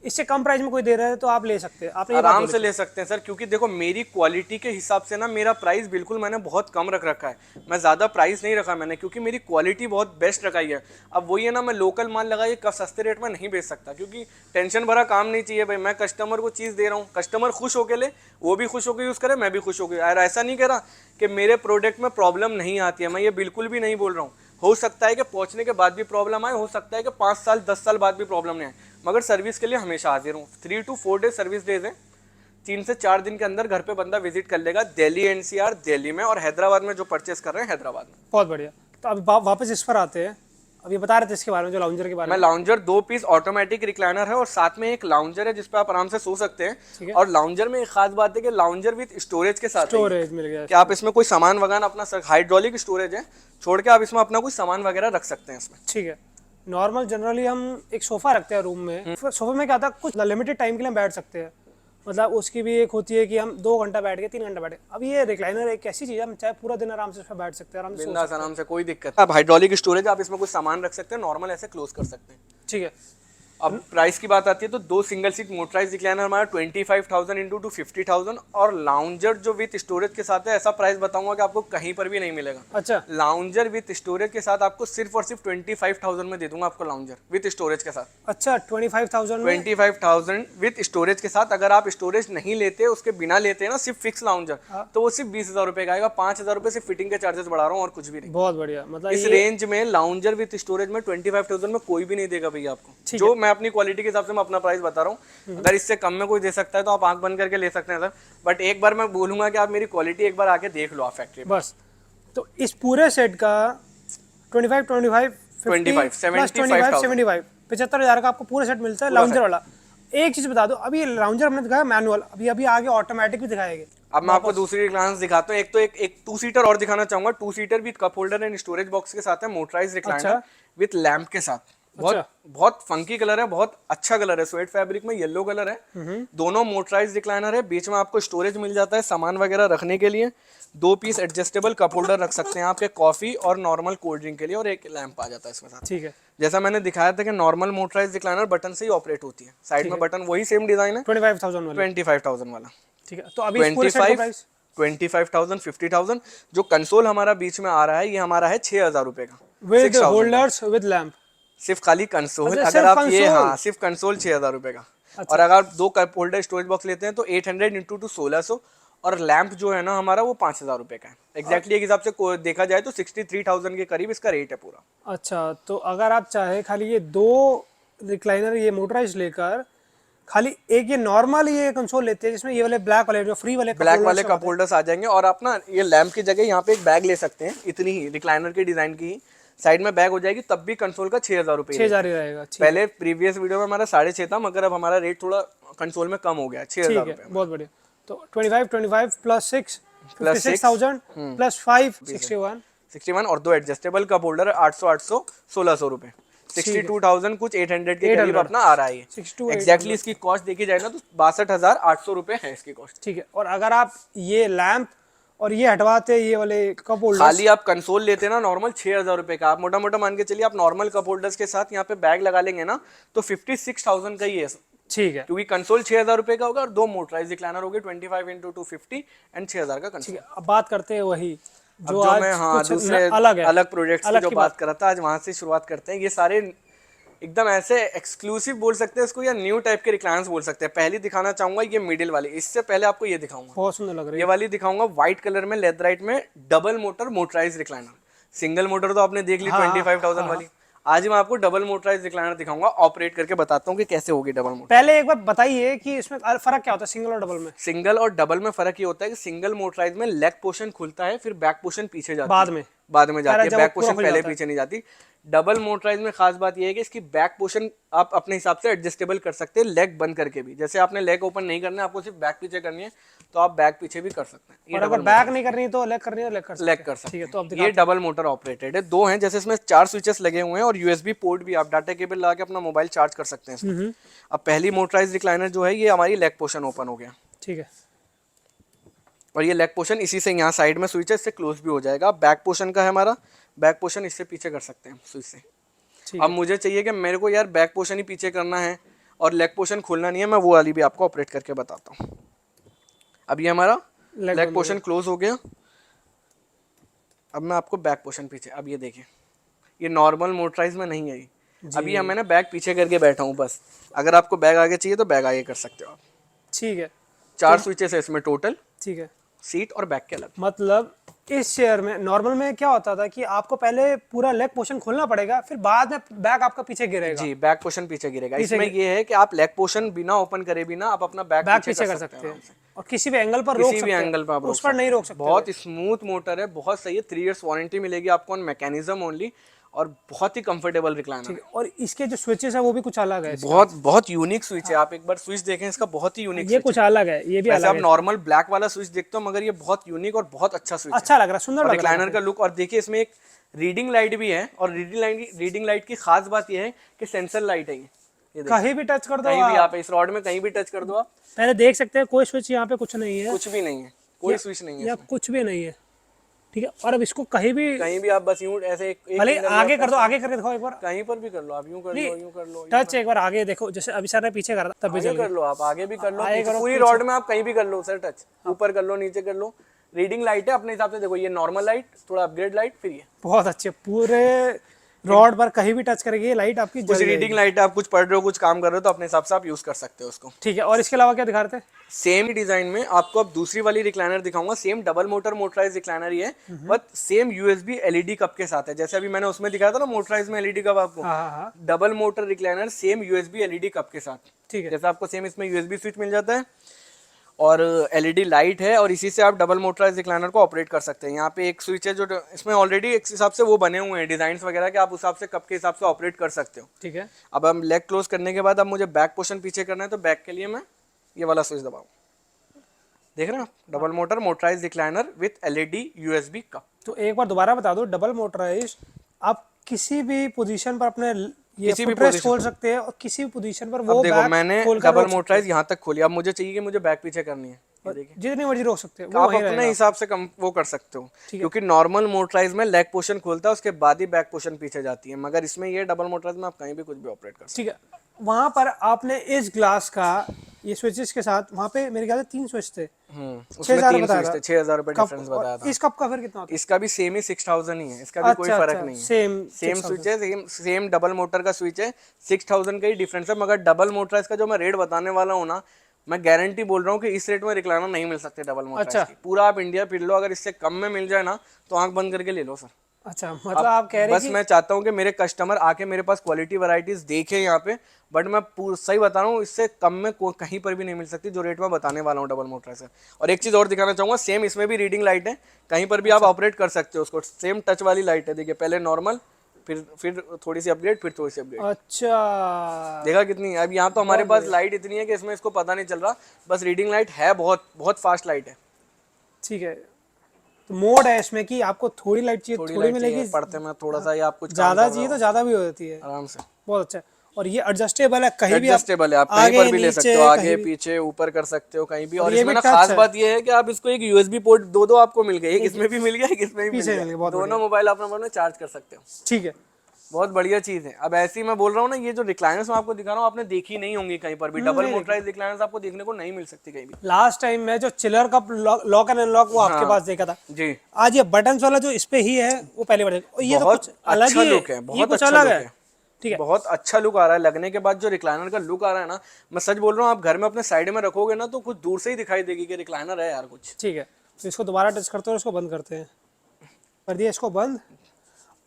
इससे कम प्राइस में कोई दे रहा है तो आप ले सकते हैं, आपने आराम से ले सकते हैं सर, क्योंकि देखो मेरी क्वालिटी के हिसाब से ना मेरा प्राइस बिल्कुल मैंने बहुत कम रख रखा है। मैं ज़्यादा प्राइस नहीं रखा मैंने, क्योंकि मेरी क्वालिटी बहुत बेस्ट रखाई है। अब वही है ना, मैं लोकल माल लगा ये सस्ते रेट में नहीं बेच सकता, क्योंकि टेंशन भरा काम नहीं चाहिए भाई। मैं कस्टमर को चीज़ दे रहा हूँ, कस्टमर खुश होकर ले, वो भी खुश होकर यूज़ करे, मैं भी खुश होकर। यार ऐसा नहीं कह रहा कि मेरे प्रोडक्ट में प्रॉब्लम नहीं आती है, मैं ये बिल्कुल भी नहीं बोल रहा हूँ। हो सकता है कि पहुंचने के बाद भी प्रॉब्लम आए, हो सकता है कि 5 साल 10 साल बाद भी प्रॉब्लम नहीं आए, मगर सर्विस के लिए हमेशा हाजिर हूँ। 3 to 4 डेज सर्विस डेज है। 3 से 4 दिन के अंदर घर पे बंदा विजिट कर लेगा। दिल्ली एनसीआर दिल्ली में और हैदराबाद में जो परचेस कर रहे हैं हैदराबाद में। बहुत बढ़िया। तो अभी वापस इस पर आते हैं, अभी बता रहे थे इसके बारे में, जो लाउंजर के बारे में। लाउंजर 2 पीस ऑटोमेटिक रिक्लाइनर है और साथ में एक लाउंजर है जिसपे आप आराम से सो सकते हैं। और लाउंजर में एक खास बात है कि लाउंजर विद स्टोरेज के साथ स्टोरेज मिल गया कि आप इसमें कोई सामान वगैरह अपना, हाइड्रोलिक स्टोरेज है, छोड़ के आप इसमें अपना कोई सामान वगैरह रख सकते हैं इसमें। ठीक है, नॉर्मल जनरली हम एक सोफा रखते हैं रूम में, सोफे में क्या होता है कुछ लिमिटेड टाइम के लिए हम बैठ सकते हैं, मतलब उसकी भी एक होती है कि हम 2 घंटा बैठ गए, 3 घंटा बैठे। अब ये रिक्लाइनर एक ऐसी चीज़ है, हम चाहे पूरा दिन आराम से इसमें बैठ सकते हैं, आराम से, कोई दिक्कत। आप हाइड्रोलिक स्टोरेज, आप इसमें कुछ सामान रख सकते हैं, नॉर्मल ऐसे क्लोज कर सकते हैं। ठीक है, अब प्राइस की बात आती है तो 2 सिंगल सीट मोटराइज रिक्लाइनर हमारा 25,000 इंटू 50,000 और लाउंजर जो विथ स्टोरेज के साथ है, ऐसा प्राइस बताऊंगा कि आपको कहीं पर भी नहीं मिलेगा। अच्छा, लाउंजर विथ स्टोरेज के साथ आपको सिर्फ और सिर्फ 25,000 में दे दूंगा आपको लाउंजर विथ स्टोरेज के साथ। अच्छा 25,000 25,000 विथ स्टोरेज के साथ। अगर आप स्टोरेज नहीं लेते, उसके बिना लेते हैं ना सिर्फ फिक्स लाउंजर, तो वो सिर्फ 20,000 रुपए का आएगा। 5,000 रुपए से फिटिंग के चार्जेस बढ़ा रहा हूँ और कुछ भी नहीं। बहुत बढ़िया, मतलब इस रेंज में लाउंजर विथ स्टोरेज में 25,000 में कोई भी नहीं देगा भैया आपको। जो मैं अपनी क्वालिटी के हिसाब से मैं अपना प्राइस बता रहा हूँ। अगर इससे कम में कोई दे सकता है तो आप आंख बंद करके ले सकते हैं सर, बट एक बार मैं बोलूंगा कि आप मेरी क्वालिटी एक बार आके देख लो आप फैक्ट्री में। बस, तो इस पूरे सेट का 75,000 का आपको पूरा सेट मिलता है लाउंजर वाला। एक चीज बता दो, अभी लाउंजर हमने दिखाया मैनुअल, अभी आगे ऑटोमेटिक भी दिखाएंगे। अब मैं आपको दूसरी रिक्लाइनर दिखाता हूँ। एक तो एक 2 सीटर और दिखाना चाहूंगा। 2 seater with cup holder and storage box के साथ है, मोटराइज रिक्लाइनर विद लैंप के साथ। बहुत बहुत फंकी कलर है, बहुत अच्छा कलर है, स्वेट फैब्रिक में येलो कलर है। दोनों मोटराइज रिक्लाइनर है, बीच में आपको स्टोरेज मिल जाता है सामान वगैरह रखने के लिए। 2 पीस एडजस्टेबल कप होल्डर रख सकते हैं आपके कॉफी और नॉर्मल कोल्ड ड्रिंक के लिए, और एक लैंप आ जाता है इसमें साथ। ठीक है, जैसा मैंने दिखाया था कि नॉर्मल मोटराइज रिक्लाइनर बटन से ही ऑपरेट होती है, साइड में बटन वही सेम डिजाइन है, 25,000 वाले। 25,000 वाला। ठीक है, तो अभी इस पूरे सेट का 25, प्राइस 25,000, 50,000। जो कंसोल हमारा बीच में आ रहा है ये हमारा है 6,000 रुपए का, विद 6,000 का। Holders with lamp. सिर्फ खाली कंसोल, अच्छा, अगर सिर्फ आप ये, कंसोल? हाँ सिर्फ कंसोल 6,000 रुपए का। और अगर आप 2 कप होल्डर स्टोरेज बॉक्स लेते हैं तो 800 इंटू 2 1600, और लैंप जो है ना हमारा वो 5,000 रुपए का है। एग्जैक्टली एक हिसाब से देखा जाए तो 63,000 के करीब इसका रेट है पूरा। अच्छा, तो अगर आप चाहे खाली ये 2 रिक्लाइनर ये मोटराइज लेकर खाली एक ये नॉर्मल ये कंसोल लेते हैं जिसमें ये वाले ब्लैक वाले जो फ्री वाले ब्लैक वाले कप होल्डर्स आ जाएंगे, और आप ना ये लैंप की जगह यहाँ पे एक बैग ले सकते हैं, इतनी ही रिक्लाइनर के डिजाइन की साइड में बैग हो जाएगी, तब भी कंसोल का 6,000 रुपए। 6,000 ही रहेगा। ठीक पहले प्रीवियस वीडियो में हमारा 6,500 था, मगर अब हमारा रेट थोड़ा कंसोल में कम हो गया है, 6,000 है, रुपए। बहुत बढ़िया। तो 25 प्लस 6 56,000 प्लस 5 61। 61 और 2 एडजस्टेबल कप होल्डर 800 800 1600 रुपए, 62,000 कुछ 800 के करीब अपना आ रहा है। 62 एग्जैक्टली इसकी कॉस्ट देखी जाए ना तो 62,800 रुपए है इसकी कॉस्ट। ठीक है, और अगर आप ये लैंप और ये हटवाते ये वाले कप होल्डर, खाली आप कंसोल लेते ना नॉर्मल 6,000 रुपए का, आप मोटा मोटा मान के चलिए आप नॉर्मल कप होल्डर्स के साथ यहाँ पे बैग लगा लेंगे ना तो 56,000 का ही है, ठीक है। क्योंकि कंसोल 6,000 रुपए का होगा और 2 मोटराइज रिक्लाइनर हो गए 25 इंटू 250 एंड 6,000 का कंसोल। ठीक है, अब बात करते हैं वही जो आज मैं, हाँ, कुछ दूसरे अलग है, अलग प्रोजेक्ट्स की अलग जो की बात कर रहा था, आज वहां से शुरुआत करते हैं। ये सारे एकदम ऐसे एक्सक्लूसिव बोल सकते हैं इसको, या न्यू टाइप के रिक्लायंस बोल सकते हैं। पहली दिखाना चाहूंगा ये मिडिल वाली, इससे पहले आपको ये दिखाऊंगा, बहुत सुंदर लग रही ये है। वाली दिखाऊंगा व्हाइट कलर में लेदराइट में, double motor motorise recliner. Single motor तो आपने देख ली 25,000 वाली, आज मैं आपको डबल मोटराइज रिक्लाइनर दिखाऊंगा, ऑपरेट करके बताता हूँ कि कैसे होगी डबल मोटर। पहले एक बार बताइए कि इसमें फर्क क्या होता है सिंगल और डबल में? सिंगल और डबल में फर्क ये होता है कि सिंगल मोटराइज में लेग पोर्शन खुलता है, फिर बैक पोर्शन पीछे जाती बाद है, में बाद में जाती है, जब बैक पूरा पोर्शन खुल पहले जाता है। पीछे नहीं जाती। डबल मोटराइज में खास बात यह है कि इसकी बैक पोर्शन आप अपने हिसाब से एडजस्टेबल कर सकते हैं, लेग बंद करके भी। जैसे आपने लेग ओपन नहीं करना है, आपको सिर्फ बैक पीछे करनी है तो आप बैक पीछे भी कर सकते हैं। और अगर बैक नहीं करनी तो लेग करनी है लेग कर सकते लेग कर सकते ठीक है, हैं। तो अब ये डबल मोटर ऑपरेटेड है, 2 हैं। जैसे इसमें 4 स्विचेस लगे हुए हैं और यूएसबी पोर्ट भी, आप डाटा केबल लगा के अपना मोबाइल चार्ज कर सकते हैं इसमें। अब पहली मोटराइज रिक्लाइनर जो है ये हमारी लेग पोर्शन ओपन हो गया, ठीक है। और ये लेग पोर्शन इसी से यहाँ साइड में स्विच है, इससे क्लोज भी हो जाएगा। बैक पोर्शन का है हमारा, बैक पोर्शन इससे पीछे कर सकते हैं स्विच से। ठीक अब मुझे चाहिए कि मेरे को यार बैक पोर्शन ही पीछे करना है और लेग पोर्शन खोलना नहीं है, मैं वो वाली भी आपको ऑपरेट करके बताता हूँ। अब ये हमारा लेग पोर्शन क्लोज हो गया। अब मैं आपको बैक पोर्शन पीछे, अब ये देखिए ये नॉर्मल मोटराइज में नहीं है ये। अभी मैंने बैग पीछे करके बैठा हूँ बस, अगर आपको बैग आगे चाहिए तो बैग आगे कर सकते हो आप। ठीक है, 4 स्विचेस है इसमें टोटल, ठीक है। सीट और बैक के अलग। मतलब इस चेयर में नॉर्मल में क्या होता था कि आपको पहले पूरा लेग पोर्शन खोलना पड़ेगा, फिर बाद में बैक आपका पीछे गिरेगा। जी, बैक पोर्शन पीछे गिरेगा। इसमें ये है कि आप लेग पोर्शन बिना ओपन करे बिना आप अपना बैक पीछे कर सकते हैं और किसी भी एंगल पर रोक किसी सकते भी हैं, एंगल पर आप उस पर नहीं रोक सकते। बहुत स्मूथ मोटर है, बहुत सही है। 3 इयर्स वारंटी मिलेगी आपको ऑन मैकेनिज्म ओनली, और बहुत ही कंफर्टेबल रिक्लाइनर है। और इसके जो स्विचेस है वो भी कुछ अलग है, बहुत बहुत यूनिक स्विच है। आप एक बार स्विच देखें इसका, बहुत ही यूनिक ये कुछ अलग है, ये भी वैसे अलग आप है। नॉर्मल ब्लैक वाला स्विच देखते हो, मगर ये बहुत यूनिक और बहुत अच्छा स्विच अच्छा लग रहा है, सुंदर है। लग रहा है। रिक्लाइनर का लुक, और देखिए इसमें एक रीडिंग लाइट भी है, और रीडिंग लाइट की खास बात ये है कि सेंसर लाइट है ये कहीं भी टच कर दो, कहीं भी आप इस रॉड में कहीं भी टच कर दो आप, पहले देख सकते हैं कोई स्विच यहाँ पे कुछ नहीं है, कुछ भी नहीं है, कोई स्विच नहीं है या कुछ भी नहीं है। ठीक है, और अब इसको कहीं भी आप बस यूं ऐसे एक भले finger आगे आप कर दो, आगे करके दिखाओ एक बार, कहीं पर भी कर लो आप, यूं कर लो, यूं कर लो, टच एक बार आगे देखो, जैसे अभी सर ने पीछे करा तब भी आगे चल कर लो आप, आगे भी कर लो, आगे पीछे करो, पूरी रॉड में आप कहीं भी कर लो सर टच, ऊपर कर लो, नीचे कर लो। रीडिंग लाइट है अपने हिसाब से, देखो ये नॉर्मल लाइट, थोड़ा अपग्रेड लाइट, फिर ये बहुत अच्छे पूरे रॉड पर कहीं भी टच करेगी ये लाइट आपकी कुछ जल रीडिंग लाइट है, आप कुछ पढ़ रहे हो, कुछ काम कर रहे हो, तो अपने हिसाब से आप यूज कर सकते हो उसको। ठीक है, और इसके अलावा क्या दिखा रहे थे? सेम डिजाइन में आपको अब दूसरी वाली रिक्लाइनर दिखाऊंगा, same double motor motorise recliner ही है, but same USB LED cup के साथ है। जैसे अभी मैंने उसमें दिखाया था ना मोटराइज में एलईडी कप आपको, हाँ, double motor recliner same USB LED cup के साथ। ठीक है, जैसे आपको सेम इसमें यूएसबी स्विच मिल जाता है और एलईडी लाइट है, और इसी से आप डबल मोटराइज रिक्लाइनर को ऑपरेट कर सकते हैं। यहाँ पे एक स्विच है जो इसमें ऑलरेडी एक हिसाब से वो बने हुए हैं डिजाइन वगैरह के, आप उस हिसाब से कप के हिसाब से ऑपरेट कर सकते हो। ठीक है। अब हम लेग क्लोज करने के बाद अब मुझे बैक पोर्शन पीछे करना है, तो बैक के लिए मैं ये वाला स्विच दबाऊँ, देख रहे हैं आप, double motor motorise recliner with LED USB cup. तो एक बार दोबारा बता दो, डबल मोटराइज आप किसी भी पोजीशन पर अपने ये किसी भी footrest पोजीशन। खोल सकते हैं और किसी भी पोजीशन पर अब वो देखो बैक मैंने खोलकर डबल रोक सकते मोटराइज यहाँ तक खोली, अब मुझे चाहिए कि मुझे बैक पीछे करनी है, ये हैं। देखिए जितनी मर्जी रोक सकते हैं तो वो आप वहीं अपने रहेगा। हिसाब से कम वो कर सकते हो, ठीक है। क्योंकि नॉर्मल मोटराइज में लेग पोर्शन खोलता है उसके बाद ही बैक पोर्शन पीछे जाती है, मगर इसमें ये डबल मोटराइज में आप कहीं भी कुछ भी ऑपरेट कर सकते ठीक है, वहां पर आपने इस ग्लास का ये स्विचेस के साथ वहां पे मेरे ख्याल से 3 स्विच थे, हो। 6,000 उसमें 3 बताया स्विच था। थे, 6,000 रुपये कप डिफरेंस बताया और था। इस कप का फिर कितना होता इसका भी सेम ही 6,000 ही है, इसका भी कोई अच्छा, फर्क अच्छा, नहीं है, सेम सेम 6,000। स्विच है, सेम डबल मोटर का स्विच है, 6,000 का ही डिफरेंस है, मगर डबल मोटराइज का जो मैं रेट बताने वाला हूँ ना, मैं गारंटी बोल रहा हूँ कि इस रेट में रिक्लाइनर नहीं मिल सकते डबल मोटराइज अच्छा। की, पूरा आप इंडिया फिर लो, अगर इससे कम में मिल जाए ना तो आंख बंद करके ले लो सर। अच्छा, मतलब आप कह रहे बस हैं मैं चाहता हूँ कि मेरे कस्टमर आके मेरे पास क्वालिटी वैरायटीज देखें यहाँ पे, बट मैं सही बता रहा हूँ, इससे कम में कहीं पर भी नहीं मिल सकती जो रेट मैं बताने वाला हूँ डबल मोटर से। और एक चीज़ और दिखाना चाहूँगा, सेम इसमें भी रीडिंग लाइट है, कहीं पर भी आप ऑपरेट कर सकते हो उसको, सेम टच वाली लाइट है, देखिए पहले नॉर्मल, फिर थोड़ी सी अपग्रेड, फिर थोड़ी सी अपग्रेड, कि अच्छा, देखा कितनी है? अब यहाँ तो हमारे पास लाइट इतनी है कि इसमें इसको पता नहीं चल रहा, बस रीडिंग लाइट है, बहुत बहुत फास्ट लाइट है, ठीक है। तो मोड है इसमें कि आपको थोड़ी लाइट चाहिए थोड़ी थोड़ी लाइट चाहिए, मिलेगी, पढ़ते में थोड़ा सा या आप कुछ काम ज्यादा कर रहे चाहिए तो हो ज्यादा भी हो जाती है। आराम से। बहुत अच्छा है। और ये एडजस्टेबल है, कहीं भी आप एडजस्टेबल है, आप कहीं आगे पर भी ले नीचे सकते हो, आगे कहीं भी। पीछे ऊपर कर सकते हो कहीं भी। और और ये इसमें भी ना टच खास है। बात ये है कि आप इसको एक यूएसबी पोर्ट दो आपको मिल गए, एक इसमें भी मिल गया, एक इसमें भी मिल पीछे मिल गया, गया, बहुत दोनों बढ़िया। मोबाइल आप अपने चार्ज कर सकते हो, ठीक है। बहुत बढ़िया चीज है। अब ऐसे ही मैं बोल रहा हूँ ना, ये जो रिक्लाइनर्स मैं आपको दिखा रहा हूँ आपने देखी नहीं होंगी कहीं पर भी, डबल नहीं मोटराइज रिक्लाइनर्स आपको देखने को नहीं मिल सकती कहीं भी। लास्ट टाइम मैं जो चिलर का लॉक एंड अनलॉक वो आपके हाँ पास देखा था। जी, आज ये बटन्स वाला जो इस पे ही है वो पहले बटन, और ये तो बहुत कुछ अलग अच्छा ही है, लुक है, ये बहुत कुछ अच्छा अलग लुक है। है, ठीक है, बहुत अच्छा लुक आ रहा है लगने के बाद। जो रिक्लाइनर का लुक आ रहा है ना, मैं सच बोल रहा हूँ, आप घर में अपने साइड में रखोगे ना तो कुछ दूर से ही दिखाई देगी कि रिक्लाइनर है यार कुछ। ठीक है। तो इसको दोबारा टच करते हैं और इसको बंद करते हैं, कर दिया इसको बंद।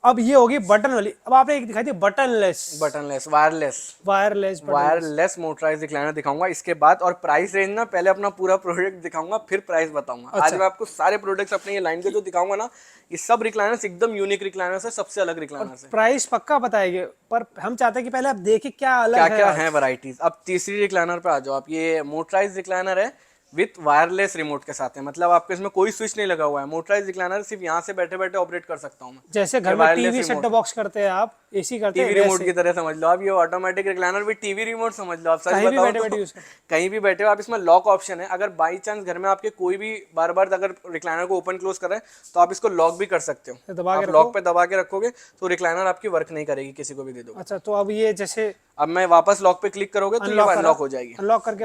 अब ये होगी बटन वाली। अब आपने एक दिखाई थी buttonless, buttonless, wireless, wireless button. Wireless motorise recliner दिखाऊंगा इसके बाद। और प्राइस रेंज ना, पहले अपना पूरा प्रोडक्ट दिखाऊंगा फिर प्राइस बताऊंगा। आज अच्छा। मैं आपको सारे प्रोडक्ट्स अपने ये लाइन के जो दिखाऊंगा ना, ये सब रिक्लाइनर्स एकदम यूनिक रिक्लाइनर्स है, सबसे अलग रिक्लाइनर्स है। प्राइस पक्का बताएंगे, पर हम चाहते हैं कि पहले आप देखिए क्या अलग क्या है क्या आज। है वैरायटीज। अब तीसरी रिक्लाइनर पे आ जाओ आप। ये मोटराइज रिक्लाइनर है विथ वायरलेस रिमोट के साथ है, मतलब आपके इसमें कोई स्विच नहीं लगा हुआ है। मोटराइज रिक्लाइनर सिर्फ यहाँ से बैठे बैठे ऑपरेट कर सकता हूँ मैं, जैसे घर ये में wireless TV set remote top है। बॉक्स करते हैं आप, एसी करते हैं, टीवी रिमोट वैसे की तरह समझ लो आप, ये ऑटोमेटिक रिक्लाइनर भी टीवी रिमोट समझ लो आप। सच कहीं भी बताओ बैठे तो बैठे यूज कर। कहीं भी बैठे हो आप, इसमें लॉक ऑप्शन है, अगर बाई चांस घर में आपके कोई भी बार बार अगर रिक्लाइनर को ओपन क्लोज कर रहे हैं तो आप इसको लॉक भी कर सकते हो। दबा के आप रखो। लॉक पे दबा के रखोगे तो रिक्लाइनर आपकी वर्क नहीं करेगी, किसी को भी दे दोगे। अच्छा, तो अब ये जैसे अब मैं वापस लॉक पे क्लिक करोगे तो ये अनलॉक करा, अनलॉक हो जाएगी। अनलॉक करके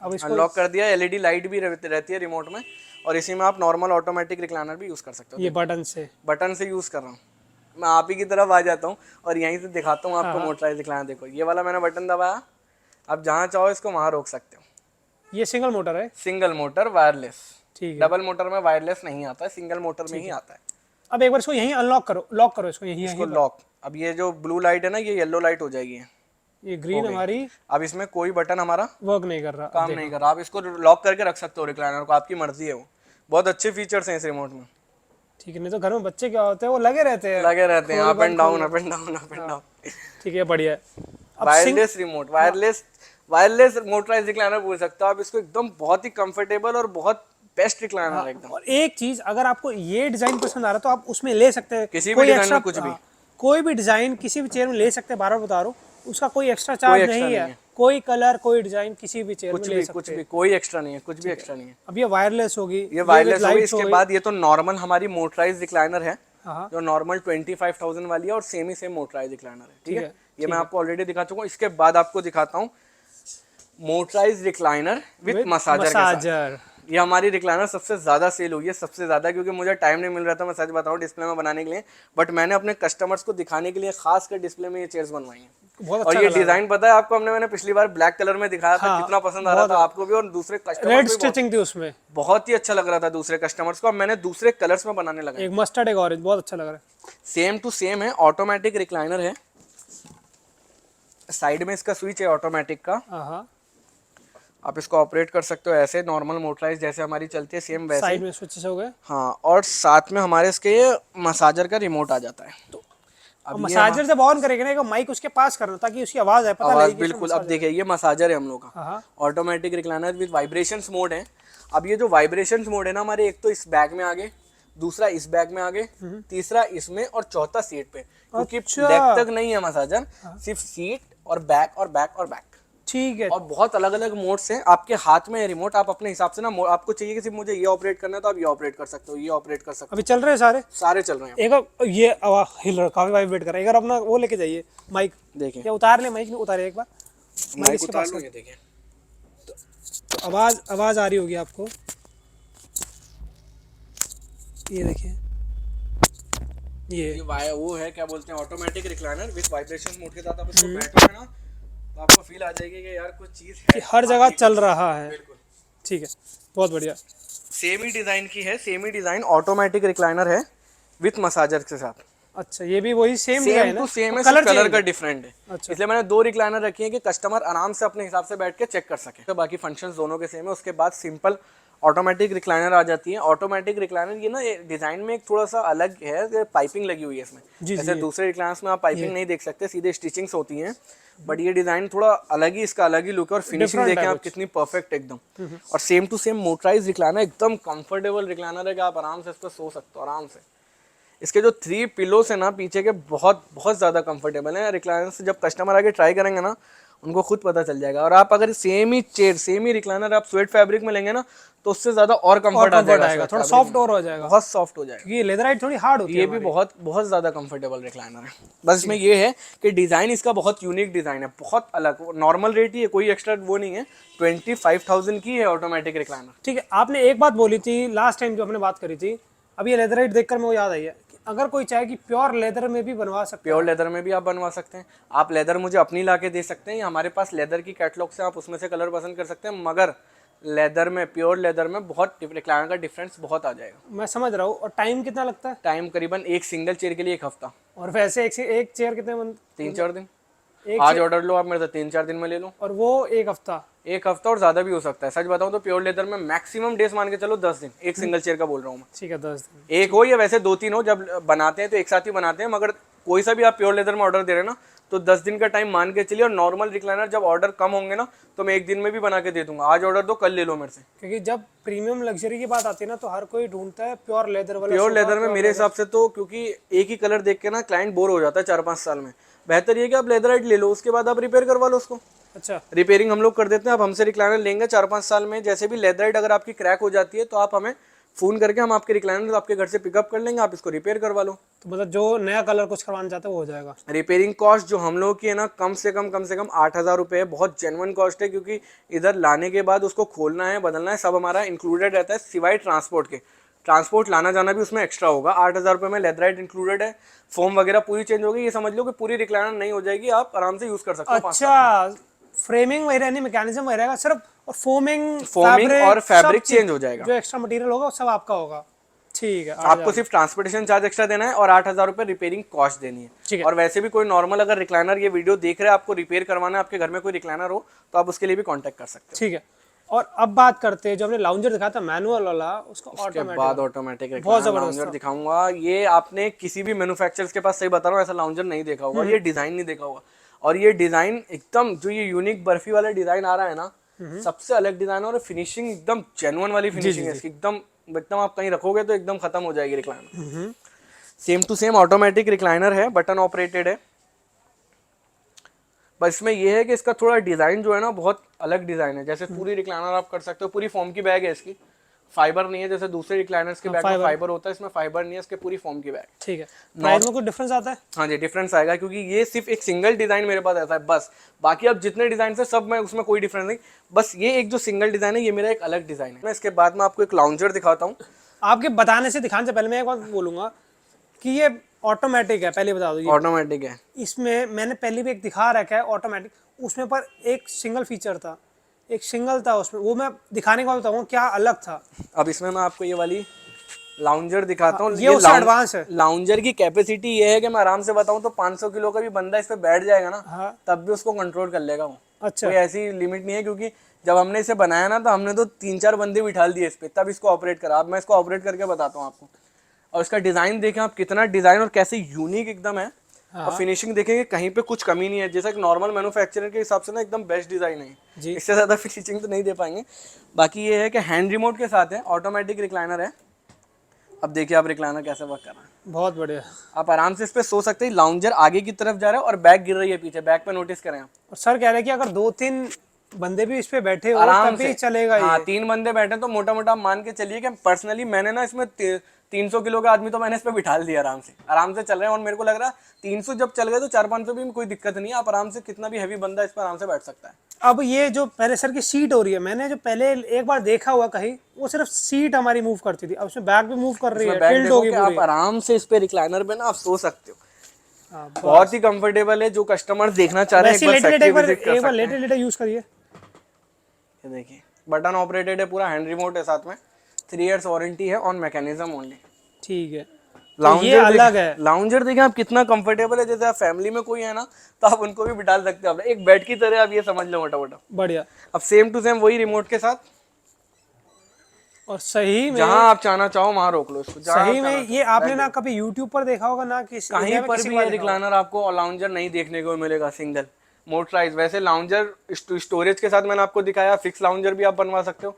अब इसको अनलॉक कर दिया, एलईडी लाइट भी रहती है रिमोट में, और इसी में आप नॉर्मल ऑटोमेटिक रिक्लाइनर भी यूज कर सकते हो। ये बटन से बटन से यूज कर रहा हूँ मैं, आप ही की तरफ आ जाता हूँ और यहीं से दिखाता हूँ आपको हाँ। Motorise recliner. देखो ये वाला मैंने बटन दबाया, आप जहाँ चाहो इसको वहाँ रोक सकते हो। ये सिंगल मोटर है। सिंगल मोटर वायरलेस, ठीक है। डबल मोटर में वायरलेस नहीं आता है, सिंगल मोटर में ही आता है। अब एक बार इसको यहीं अनलॉक करो, लॉक करो इसको यहीं इसको यहीं पर। लॉक, अब ये जो ब्लू लाइट है ना, ये येलो लाइट हो जाएगी। ये ग्रीन हमारी अब इसमें कोई बटन हमारा वर्क नहीं कर रहा। काम नहीं कर रहा, आप इसको लॉक करके रख सकते हो रिक्लाइनर को, आपकी मर्जी है वो। बहुत अच्छे फीचर्स हैं इस रिमोट में, ठीक है, नहीं तो घर में बच्चे क्या होते हैं वो लगे रहते हैं, लगे रहते हैं खोल अप बंद, एंड डाउन, खोल up and down, up and down. ठीक है, बढ़िया है। अब wireless remote, wireless motorise recliner बोल सकते हो आप इसको, एकदम बहुत ही कंफर्टेबल और बहुत बेस्ट रिक्लाइनर है एकदम। और एक चीज, अगर आपको ये डिजाइन पसंद आ रहा है तो आप उसमें ले सकते हैं, किसी भी कोई डिजाइन एक्स्ट्रा में कुछ भी। कोई भी डिजाइन किसी भी चेयर में ले सकते हैं, बार बार बता रहा हूँ, उसका कोई एक्स्ट्रा कोई चार्ज एक्स्ट्रा नहीं नहीं है। है। कोई कलर कोई डिजाइन किसी भी चेयर में कुछ ले भी, सकते कुछ हैं। भी, कोई एक्स्ट्रा नहीं है, कुछ भी एक्स्ट्रा नहीं है। अब ये वायरलेस होगी, ये वायरलेस होगी। लाइट्स इसके बाद ये तो नॉर्मल हमारी मोटराइज रिक्लाइनर है, हाँ, जो नॉर्मल 25,000 वाली है, और सेम ही सेम मोटराइज रिक्लाइनर है। ठीक है, ये मैं है। आपको ऑलरेडी दिखा चुका हूँ। इसके बाद आपको दिखाता हूँ मोटराइज रिक्लाइनर विथ मसाजर के साथ। मसाजर। ये हमारी रिक्लाइनर सबसे ज़्यादा सेल हुई है, सबसे ज़्यादा, क्योंकि मुझे टाइम नहीं मिल रहा था, मैं सच बताऊँ, डिस्प्ले में बनाने के लिए। बट मैंने अपने कस्टमर्स को दिखाने के लिए खास कर डिस्प्ले में ये चेयर्स बनवाई हैं। बहुत और अच्छा ये कलर है। डिज़ाइन पता है आपको, मैंने पिछली बार ब्लैक कलर में दिखाया था, हाँ, कितना पसंद आ रहा था आपको भी और दूसरे कस्टमर्स रेड भी। स्टिचिंग थी उसमें, बहुत ही अच्छा लग रहा था दूसरे कस्टमर्स को। अब मैंने दूसरे कलर्स में बनाने लगा। एक मस्टर्ड एक ऑरेंज, बहुत अच्छा लग रहा है। सेम टू सेम है, ऑटोमेटिक रिक्लाइनर है, साइड में इसका स्विच है ऑटोमेटिक का, हाँ, आप इसको ऑपरेट कर सकते हो ऐसे नॉर्मल मोटराइज जैसे हमारी चलती है, सेम वैसे। साइड में स्विचेस हो गए। हाँ, और साथ में हमारे इसके ये मसाजर का रिमोट आ जाता है। तो अब मसाजर जब ऑन करेंगे ना, माइक उसके पास करना ताकि उसकी आवाज आए, पता आवाज लगे कि बिल्कुल। अब देखिए ये मसाजर है हम लोग का, हाँ, automatic recliner with vibrations mode है। अब ये जो वाइब्रेशंस मोड है ना हमारे, एक तो इस बैग में आगे दूसरा इस बैग में आगे, तीसरा इसमें और चौथा सीट पे, क्योंकि अच्छा। बैक तक नहीं है मसाजर, सिर्फ सीट और बैक और बैक और बैक। ठीक है। और बहुत अलग अलग मोड्स हैं, आपके हाथ में है रिमोट, आप अपने हिसाब से ना आपको चाहिए कि सिर्फ मुझे ये ऑपरेट करना है तो आप ये ऑपरेट कर सकते हो, ये ऑपरेट कर सकते अभी चल रहे हैं सारे। हो, सारे चल रहे हैं। एक अब ये आवाज हिल रहा, काफी वाइब्रेट कर रहा है। एक बार अपना वो लेके जाइए माइक, देखिए या उतार ले माइक, नहीं उतारे एक बार माइक इसके उतार पास लो, है। ये देखिए तो आवाज आ रही होगी आपको, ये देखिए ये वो है क्या बोलते हैं automatic recliner with vibration mode के साथ आप इसको बैठोगे ना तो आपको फील आ जाएगी कि यार कुछ चीज है, कि हर जगह चल रहा है। बिल्कुल। ठीक है, बहुत बढ़िया। सेम ही डिजाइन की है, सेम ही डिजाइन ऑटोमेटिक रिक्लाइनर है विद मसाजर के साथ। अच्छा, ये भी वही सेम सेम डिजाइन टू है, सेम है, कलर सिर्फ कलर चेंज का है। डिफरेंट है। अच्छा। इसलिए मैंने 2 रिक्लाइनर रखी है कि कस्टमर आराम से अपने हिसाब से बैठ के चेक कर सके। तो बाकी फंक्शंस दोनों के सेम है। उसके बाद सिंपल ऑटोमेटिक रिक्लाइनर आ जाती है। ऑटोमेटिक रिक्लाइनर ये ना डिजाइन में एक थोड़ा सा अलग है, पाइपिंग लगी हुई है इसमें। जी, जैसे जी। दूसरे रिक्लाइनर्स में आप पाइपिंग नहीं देख सकते, सीधे स्टिचिंग्स होती हैं, बट ये डिजाइन थोड़ा अलग ही, इसका अलग ही लुक है। और फिनिशिंग Different देखें है आप कुछ। कितनी परफेक्ट एकदम। और same to same motorise recliner, एकदम कंफर्टेबल रिक्लाइनर है कि आप आराम से इस पर सो सकते हो आराम से। इसके जो 3 पिलोस है ना पीछे के, बहुत बहुत ज़्यादा कंफर्टेबल है। रिक्लाइनर से जब कस्टमर आके ट्राई करेंगे ना उनको खुद पता चल जाएगा। और आप अगर सेम ही चेयर, सेम ही रिक्लाइनर आप स्वेट फैब्रिक में लेंगे ना तो उससे ज़्यादा और कंफर्ट आ जाएगा, आएगा, sweat थोड़ा fabric सॉफ्ट में। और हो जाएगा, बहुत सॉफ्ट हो जाएगा। क्योंकि ये लेदराइट थोड़ी हार्ड होती है ये भी हमारी। बहुत बहुत ज़्यादा कंफर्टेबल रिक्लाइनर है। बस इसमें ये है कि डिज़ाइन इसका बहुत यूनिक डिज़ाइन है, बहुत अलग। नॉर्मल रेट ही है, कोई एक्स्ट्रा वो नहीं है। 25,000 की है ऑटोमेटिक रिक्लाइनर। ठीक है, आपने एक बात बोली थी लास्ट टाइम जो हमने बात करी थी, अब ये लेदराइट देखकर मेरे को याद आई है कि अगर कोई चाहे कि प्योर लेदर में भी बनवा सकते प्योर लेदर में भी आप बनवा सकते हैं। आप लेदर मुझे अपनी ला के दे सकते हैं, या हमारे पास लेदर की कैटलॉग से आप उसमें से कलर पसंद कर सकते हैं। मगर लेदर में, प्योर लेदर में बहुत रिक्लाइनर का डिफरेंस बहुत आ जाएगा। मैं समझ रहा हूँ। और टाइम कितना लगता है? टाइम करीबन एक सिंगल चेयर के लिए 1 हफ्ता, और वैसे एक चेयर कितने 3-4 दिन। एक आज ऑर्डर लो आप मेरे से, 3-4 दिन में ले लो। और वो 1 हफ्ता? 1 हफ्ता और ज़्यादा भी हो सकता है। सच बताऊं तो प्योर लेदर में मैक्सिमम डेज मान के चलो 10 दिन, एक सिंगल चेयर का बोल रहा हूँ मैं। ठीक है, 10 दिन। एक हो या वैसे 2-3 हो, जब बनाते हैं तो एक साथ ही बनाते हैं। मगर कोई सा भी आप प्योर लेदर में ऑर्डर दे रहे हैं ना तो 10 दिन का टाइम मान के चलिए। और नॉर्मल रिक्लाइनर जब ऑर्डर कम होंगे ना तो मैं 1 दिन में भी बना के दे दूंगा। आज ऑर्डर दो, कल ले लो मेरे से। क्योंकि जब प्रीमियम लग्जरी की बात आती है ना तो हर कोई ढूंढता है प्योर लेदर वाला प्योर सोफा, लेदर में pure मेरे leather। हिसाब से तो, क्योंकि एक ही कलर देख के ना क्लाइंट बोर हो जाता है 4-5 साल में। बेहतर ये कि आप लेदराइट ले लो, उसके बाद आप रिपेयर करवा लो उसको। अच्छा। रिपेयरिंग हम लोग कर देते हैं। आप हमसे रिक्लाइनर लेंगे 4-5 साल में, जैसे भी लेदराइट अगर आपकी क्रैक हो जाती है तो आप हमें फ़ोन करके हम आपके रिक्लाइनर आपके घर से पिकअप कर लेंगे, आप इसको रिपेयर करवा लो। तो मतलब जो नया कलर कुछ करवाना चाहते हैं वो हो जाएगा। रिपेयरिंग कॉस्ट जो हम लोगों की है ना कम से कम 8,000 रुपये है। बहुत जेन्युइन कॉस्ट है, क्योंकि इधर लाने के बाद उसको खोलना है, बदलना है, सब हमारा इंक्लूडेड रहता है सिवाय ट्रांसपोर्ट के। ट्रांसपोर्ट लाना जाना भी उसमें एक्स्ट्रा होगा। 8,000 रुपये में लेदराइट इंक्लूडेड है। फोम वगैरह पूरी चेंज होगी। ये समझ लो कि पूरी रिक्लाइनर नहीं हो जाएगी, आप आराम से यूज़ कर सकते हो 5 साल। अच्छा, फ्रेमिंग वही रहनी, मैकेनिज्म वही रहेगा सिर्फ, और फोमिंग और फैब्रिक सब चीज, चेंज हो जाएगा। जो एक्स्ट्रा मटेरियल होगा वो सब आपका होगा। ठीक है, आपको सिर्फ ट्रांसपोर्टेशन चार्ज एक्स्ट्रा देना है और 8,000 रुपये रिपेयरिंग कॉस्ट देनी ठीक है। है। और वैसे भी कोई नॉर्मल अगर रिक्लाइनर ये वीडियो देख रहे हैं, आपको रिपेयर करवाना है, आपके घर में कोई रिक्लाइनर हो तो आप उसके लिए भी कांटेक्ट कर सकते ठीक है। और अब बात करते हैं जो हमने लाउंजर दिखाया था मैनुअल वाला, उसको हो। उसके बाद ऑटोमेटिक बहुत जबरदस्त लाउंजर दिखाऊंगा। ये आपने किसी भी मैन्युफैक्चरर्स के पास, सही बता रहा हूँ, ऐसा लाउंजर नहीं देखा होगा। ये डिजाइन नहीं देखा होगा। और ये डिजाइन एकदम, जो ये यूनिक बर्फी वाला डिजाइन आ रहा है ना, सबसे अलग डिजाइन। और फिनिशिंग एकदम जेन्युइन वाली फिनिशिंग है इसकी, एकदम एकदम आप कहीं रखोगे तो एकदम खत्म हो जाएगी recliner. Same to same automatic recliner है, बटन ऑपरेटेड है। बस इसमें ये है कि इसका थोड़ा डिजाइन जो है ना बहुत अलग डिजाइन है। जैसे पूरी रिक्लाइनर आप कर सकते हो, पूरी फॉर्म की बैग है इसकी, फाइबर नहीं है जैसे दूसरे रिक्लाइनर्स के बैग में फाइबर होता है, इसमें फाइबर नहीं है, इसके पूरी फॉर्म की बैग। ठीक है। प्राइस में कुछ डिफरेंस आता है? हाँ जी, डिफरेंस आएगा, क्योंकि ये सिर्फ एक सिंगल डिजाइन मेरे पास ऐसा है बस। बाकी अब जितने डिजाइन है सब में, उसमें कोई डिफरेंस नहीं। बस ये एक जो सिंगल डिजाइन है ये मेरा एक अलग डिजाइन है। मैं इसके बाद में आपको एक लाउंजर दिखाता हूँ। आपके बताने से, दिखाने से पहले मैं एक बात बोलूंगा कि ये ऑटोमेटिक है, पहले बता दो। ये ऑटोमेटिक है। इसमें मैंने पहले भी एक दिखा रखा है ऑटोमेटिक, उसमें पर एक सिंगल फीचर था, एक सिंगल था उसमें, वो मैं दिखाने के बाद बताऊंगा क्या अलग था। अब इसमें मैं आपको ये वाली लाउंजर दिखाता हूँ। ये उससे एडवांस है। लाउंजर की कैपेसिटी ये है कि मैं आराम से बताऊँ तो 500 किलो का भी बंदा इस पे बैठ जाएगा ना, हाँ। तब भी उसको कंट्रोल कर लेगा वो। अच्छा। कोई ऐसी लिमिट नहीं है, क्योंकि जब हमने इसे बनाया ना तो हमने तो 3-4 बंदे बिठा दिए इस पे, तब इसको ऑपरेट करा। अब मैं इसको ऑपरेट करके बताता हूँ आपको। और इसका डिजाइन देखें आप, कितना डिजाइन और कैसे यूनिक एकदम है। और फिनिशिंग देखेंगे कहीं पे कुछ कमी नहीं है। जैसा एक नॉर्मल मैन्युफैक्चरर के हिसाब से ना एकदम बेस्ट डिजाइन है। इससे ज्यादा फिनिशिंग तो नहीं दे पाएंगे। बाकी ये है कि हैंड रिमोट के साथ है, ऑटोमेटिक रिक्लाइनर है। अब देखिए आप रिक्लाइनर कैसे वर्क कर रहा है, बहुत बढ़िया। आप आराम से इस पे सो सकते हैं। लाउंजर आगे की तरफ जा रहा है और बैक गिर रही है पीछे, बैक पे नोटिस करें आप, और सर कह रहे हैं कि अगर 2-3 बंदे भी इस पे बैठे हो आराम तभी से चलेगा हाँ, ये। 3 बंदे बैठे तो मोटा मोटा मान के चलिए कि पर्सनली मैंने ना इसमें 300 किलो का आदमी तो मैंने इस पे बिठा दिया, आराम से चल रहे हैं। और मेरे को लग रहा है 300 जब चल गए तो 400-500 भी कोई दिक्कत नहीं है, आप आराम से कितना भी हैवी बंदा इस पर आराम से बैठ सकता है। अब ये जो पहले सर की सीट हो रही है, मैंने जो पहले एक बार देखा हुआ कहीं, वो सिर्फ सीट हमारी मूव करती थी, अब इसमें बैक भी मूव कर रही है, बैक टिल्ट देखो होगी कि पूरी। आप आराम से इस पे रिक्लाइनर पे ना आप सो सकते हो, हाँ, बहुत ही कंफर्टेबल है। जो कस्टमर्स देखना चाह रहे हैं वैसे एक बार लेटे लेटे फैक्ट्री विजिट कर एक बार सकते हैं। लेटे यूज करिए। ये देखिए बटन ऑपरेटेड है, पूरा हैंड रिमोट है साथ में, 3 इयर्स वारंटी है ऑन मैकेनिज्म ओनली। ठीक है, तो लाउंजर ये अलग है। लाउंजर देखिए आप कितना कंफर्टेबल है, जैसे आप फैमिली में कोई है ना तो आप उनको भी बिठा सकते हो, आप एक बेड की तरह, आप ये समझ लो मोटा मोटा। बढ़िया। अब सेम टू सेम वही रिमोट के साथ, और सही में जहां आप चाहना चाहो वहां रोक लो इसको, जहां सही आप में चाहना ये चाहो। आपने ना कभी YouTube पर देखा होगा ना, किसी कहीं इंडिया में पर किसी भी के पास ये देखा होगा। रिक्लाइनर आपको लाउंजर नहीं देखने को मिलेगा सिंगल मोटराइज। वैसे लाउंजर स्टोरेज के साथ मैंने आपको दिखाया, फिक्स लाउंजर भी आप बनवा सकते हो,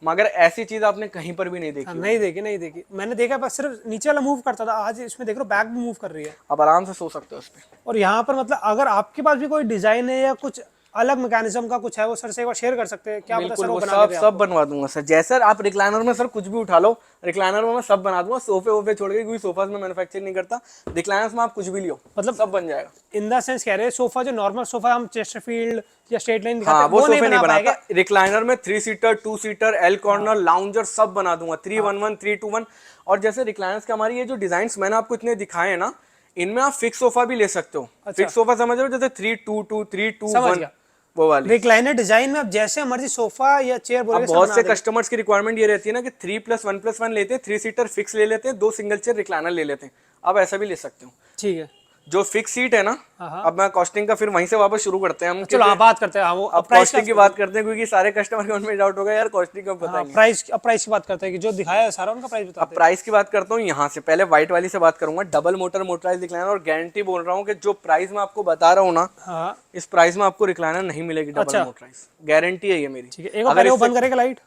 मगर ऐसी चीज आपने कहीं पर भी नहीं देखी। नहीं देखी मैंने, देखा बस सिर्फ नीचे वाला मूव करता था, आज इसमें देख लो बैक भी मूव कर रही है। आप आराम से सो सकते हो उस पे। और यहाँ पर मतलब अगर आपके पास भी कोई डिजाइन है या कुछ अलग मैकेनिज्म का कुछ है, वो सर से एक बार शेयर कर सकते हैं क्या? पता बिल्कुल सर वो वो बना सब दे सब बनवा दूंगा सर। जैसे आप रिक्लाइनर में सर कुछ भी उठा लो, रिक्लाइनर में मैं सब बना दूंगा, सोफे वोफे छोड़ के, क्योंकि सोफा में मैन्युफैक्चर नहीं करता, रिक्लाइनर्स में आप कुछ भी लियो मतलब सब बन जाएगा। इन द सेंस कह रहे हैं सोफा जो नॉर्मल सोफा हम चेस्टरफील्ड या स्ट्रेट लाइन दिखाते हाँ, हैं, वो सोफे नहीं नहीं बना पाएगा। बनाता। रिक्लाइनर में 3 seater, 2 seater, L corner, lounger सब बना दूंगा, 311, 321। और जैसे रिक्लाइनर्स के हमारी ये जो डिजाइन मैंने आपको इतने दिखाए हैं ना, इनमें आप फिक्स सोफा भी ले सकते हो। फिक्स सोफा समझ रहे हो, जैसे 322, 321 वो वाली रिक्लाइनर डिजाइन में आप जैसे मर्जी सोफा या चेयर अब बोलोगे सब बहुत बना से देंगे। कस्टमर्स की रिक्वायरमेंट ये रहती है ना कि 3+1+1 लेते हैं, 3 सीटर फिक्स ले लेते हैं, 2 सिंगल चेयर रिक्लाइनर ले लेते हैं, आप ऐसा भी ले सकते हो। ठीक है, जो फिक्स सीट है ना, अब मैं कॉस्टिंग का फिर वहीं से वापस शुरू करते हैं हम। चलो हाँ बात करते हैं। हाँ वो अब कॉस्टिंग की बात करते हैं, क्योंकि सारे कस्टमर के मन में डाउट होगा यार कॉस्टिंग का पता नहीं। प्राइस की बात करते हैं कि जो दिखाया है सारा उनका प्राइस अब बताते हैं। प्राइस की बात करता हूँ यहाँ से, पहले व्हाइट वाली से बात करूंगा, डबल मोटर मोटराइज रिक्लाइनर। और गारंटी बोल रहा हूँ कि जो प्राइस मैं आपको बता रहा हूँ ना, हाँ इस प्राइस में आपको रिक्लाइनर नहीं मिलेगी डबल मोटराइज, गारंटी है ये मेरी। ठीक है, एक बार पहले वो बंद करेगा लाइट।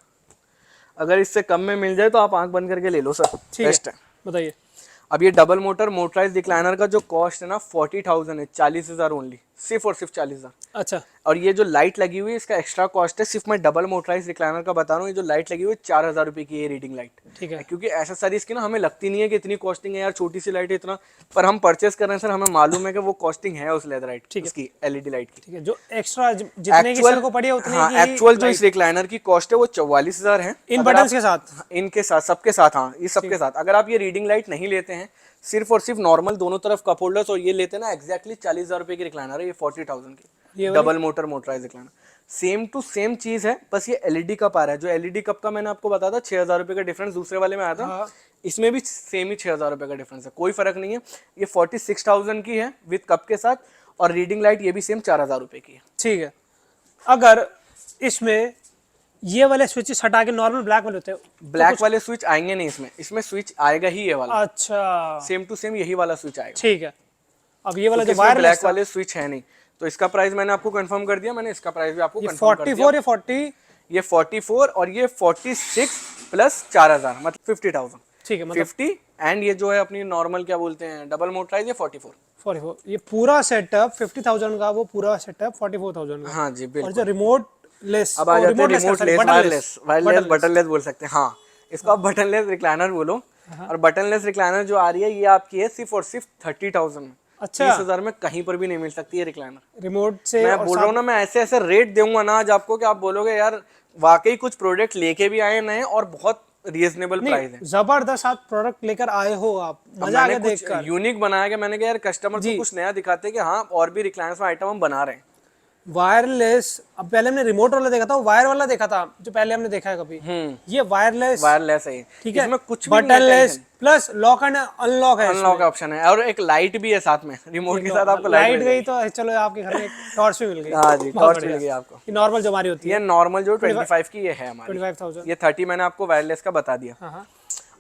अगर इससे कम में मिल जाए तो आप आंख बंद करके ले लो सर, बेस्ट है। बताइए। अब ये डबल मोटर मोटराइज रिक्लाइनर का जो कॉस्ट है ना 40,000 है, 40,000 ओनली, सिर्फ और सिर्फ 40,000। अच्छा, और ये जो लाइट लगी हुई है इसका एक्स्ट्रा कॉस्ट है, सिर्फ मैं डबल मोटराइज रिक्लाइनर का बता रहा हूँ। ये जो लाइट लगी हुई है 4,000 रुपये की ये रीडिंग लाइट। ठीक है। क्योंकि एसेसरीज की ना हमें लगती नहीं है कि इतनी कॉस्टिंग है यार, छोटी सी लाइट है इतना, पर हम परचेस कर रहे हैं सर, हमें मालूम है कि वो कॉस्टिंग है उस लेदर लाइट उसकी, एलईडी लाइट की। ठीक है, जो एक्स्ट्रा जितने की सर को पड़ी है उतने हाँ, की एक्चुअल जो इस रिक्लाइनर की कॉस्ट है वो 44,000 है इन बटन्स के साथ। इनके साथ, सबके साथ, हाँ ये सबके साथ। अगर आप ये रीडिंग लाइट नहीं लेते हैं, सिर्फ और सिर्फ नॉर्मल दोनों तरफ कप होल्डर्स और ये लेते हैं ना, एक्जैक्टली 40,000 रुपए की रिक्लाइनर है ये, 40,000 की double motor motorise recliner. Same to same चीज है, बस ये एलईडी कप आ रहा है। जो एलईडी कप का मैंने आपको बताया था 6,000 रुपए का डिफरेंस दूसरे वाले में आया था, इसमें भी सेम ही 6,000 रुपए का डिफरेंस है, कोई फर्क नहीं है। ये 46,000 की है विद कप के साथ, और रीडिंग लाइट ये भी सेम 4,000 रुपए की है। ठीक है, अगर इसमें ये वाले स्विचेस हटा के नॉर्मल ब्लैक वाले होते हैं, ब्लैक वाले स्विच आएंगे नहीं इसमें, इसमें स्विच आएगा ही ये वाला, अच्छा सेम टू सेम यही वाला स्विच आएगा। ठीक है। अब ये वाला जो इसमें वायरलेस ब्लैक वाले स्विच है नहीं, तो इसका प्राइस मैंने आपको कंफर्म कर दिया, मैंने इसका प्राइस भी आपको कंफर्म कर दिया। 44 या 40, ये 44 और ये 46 प्लस 4,000 मतलब 50,000। ठीक है, मतलब 50 एंड ये जो है अपनी नॉर्मल क्या बोलते हैं डबल मोटराइज, ये 44। 44 ये पूरा सेटअप 50,000 का, वो पूरा सेटअप 44,000 का। हाँ जी और बिल्कुल। जो रिमोट लेस, अब आ जाते हैं remote less, wireless button less बोल सकते हैं, हाँ इसको आप बटन लेस रिक्लाइनर बोलो। और बटन लेस रिक्लाइनर जो आ रही है ये आपकी है सिर्फ और सिर्फ 30,000 में। अच्छा, 30,000 में कहीं पर भी नहीं मिल सकती है रिक्लाइनर रिमोट से। मैं बोल रहा हूँ ना, मैं ऐसे ऐसे रेट दूंगा ना आज आपको कि आप बोलोगे यार वाकई कुछ प्रोडक्ट लेके भी आए नए और बहुत रीजनेबल प्राइस है। जबरदस्त आप प्रोडक्ट लेकर आए हो, आप मजा आ गया देखकर। यूनिक बनाया गया, मैंने कहा यार कस्टमर को कुछ नया दिखाते हैं कि हाँ और भी रिक्लाइनर्स में आइटम हम बना रहे हैं। वायरलेस, अब पहले हमने रिमोट वाला देखा था, वायर वाला देखा था जो पहले हमने देखा है कभी। ये वायरलेस है, ठीक है, इसमें कुछ button less plus lock and unlock है, अनलॉक का ऑप्शन है, और एक लाइट भी है साथ में, रिमोट के साथ आपको लाइट गई तो चलो आपके घर में टॉर्च भी मिल गई। हाँ जी, टॉर्च मिल गई आपको। ये नॉर्मल जो हमारी होती है, ये नॉर्मल जो 25 की ये है हमारी, 25,000। ये 30 मैंने आपको वायरलेस का बता दिया। हाँ।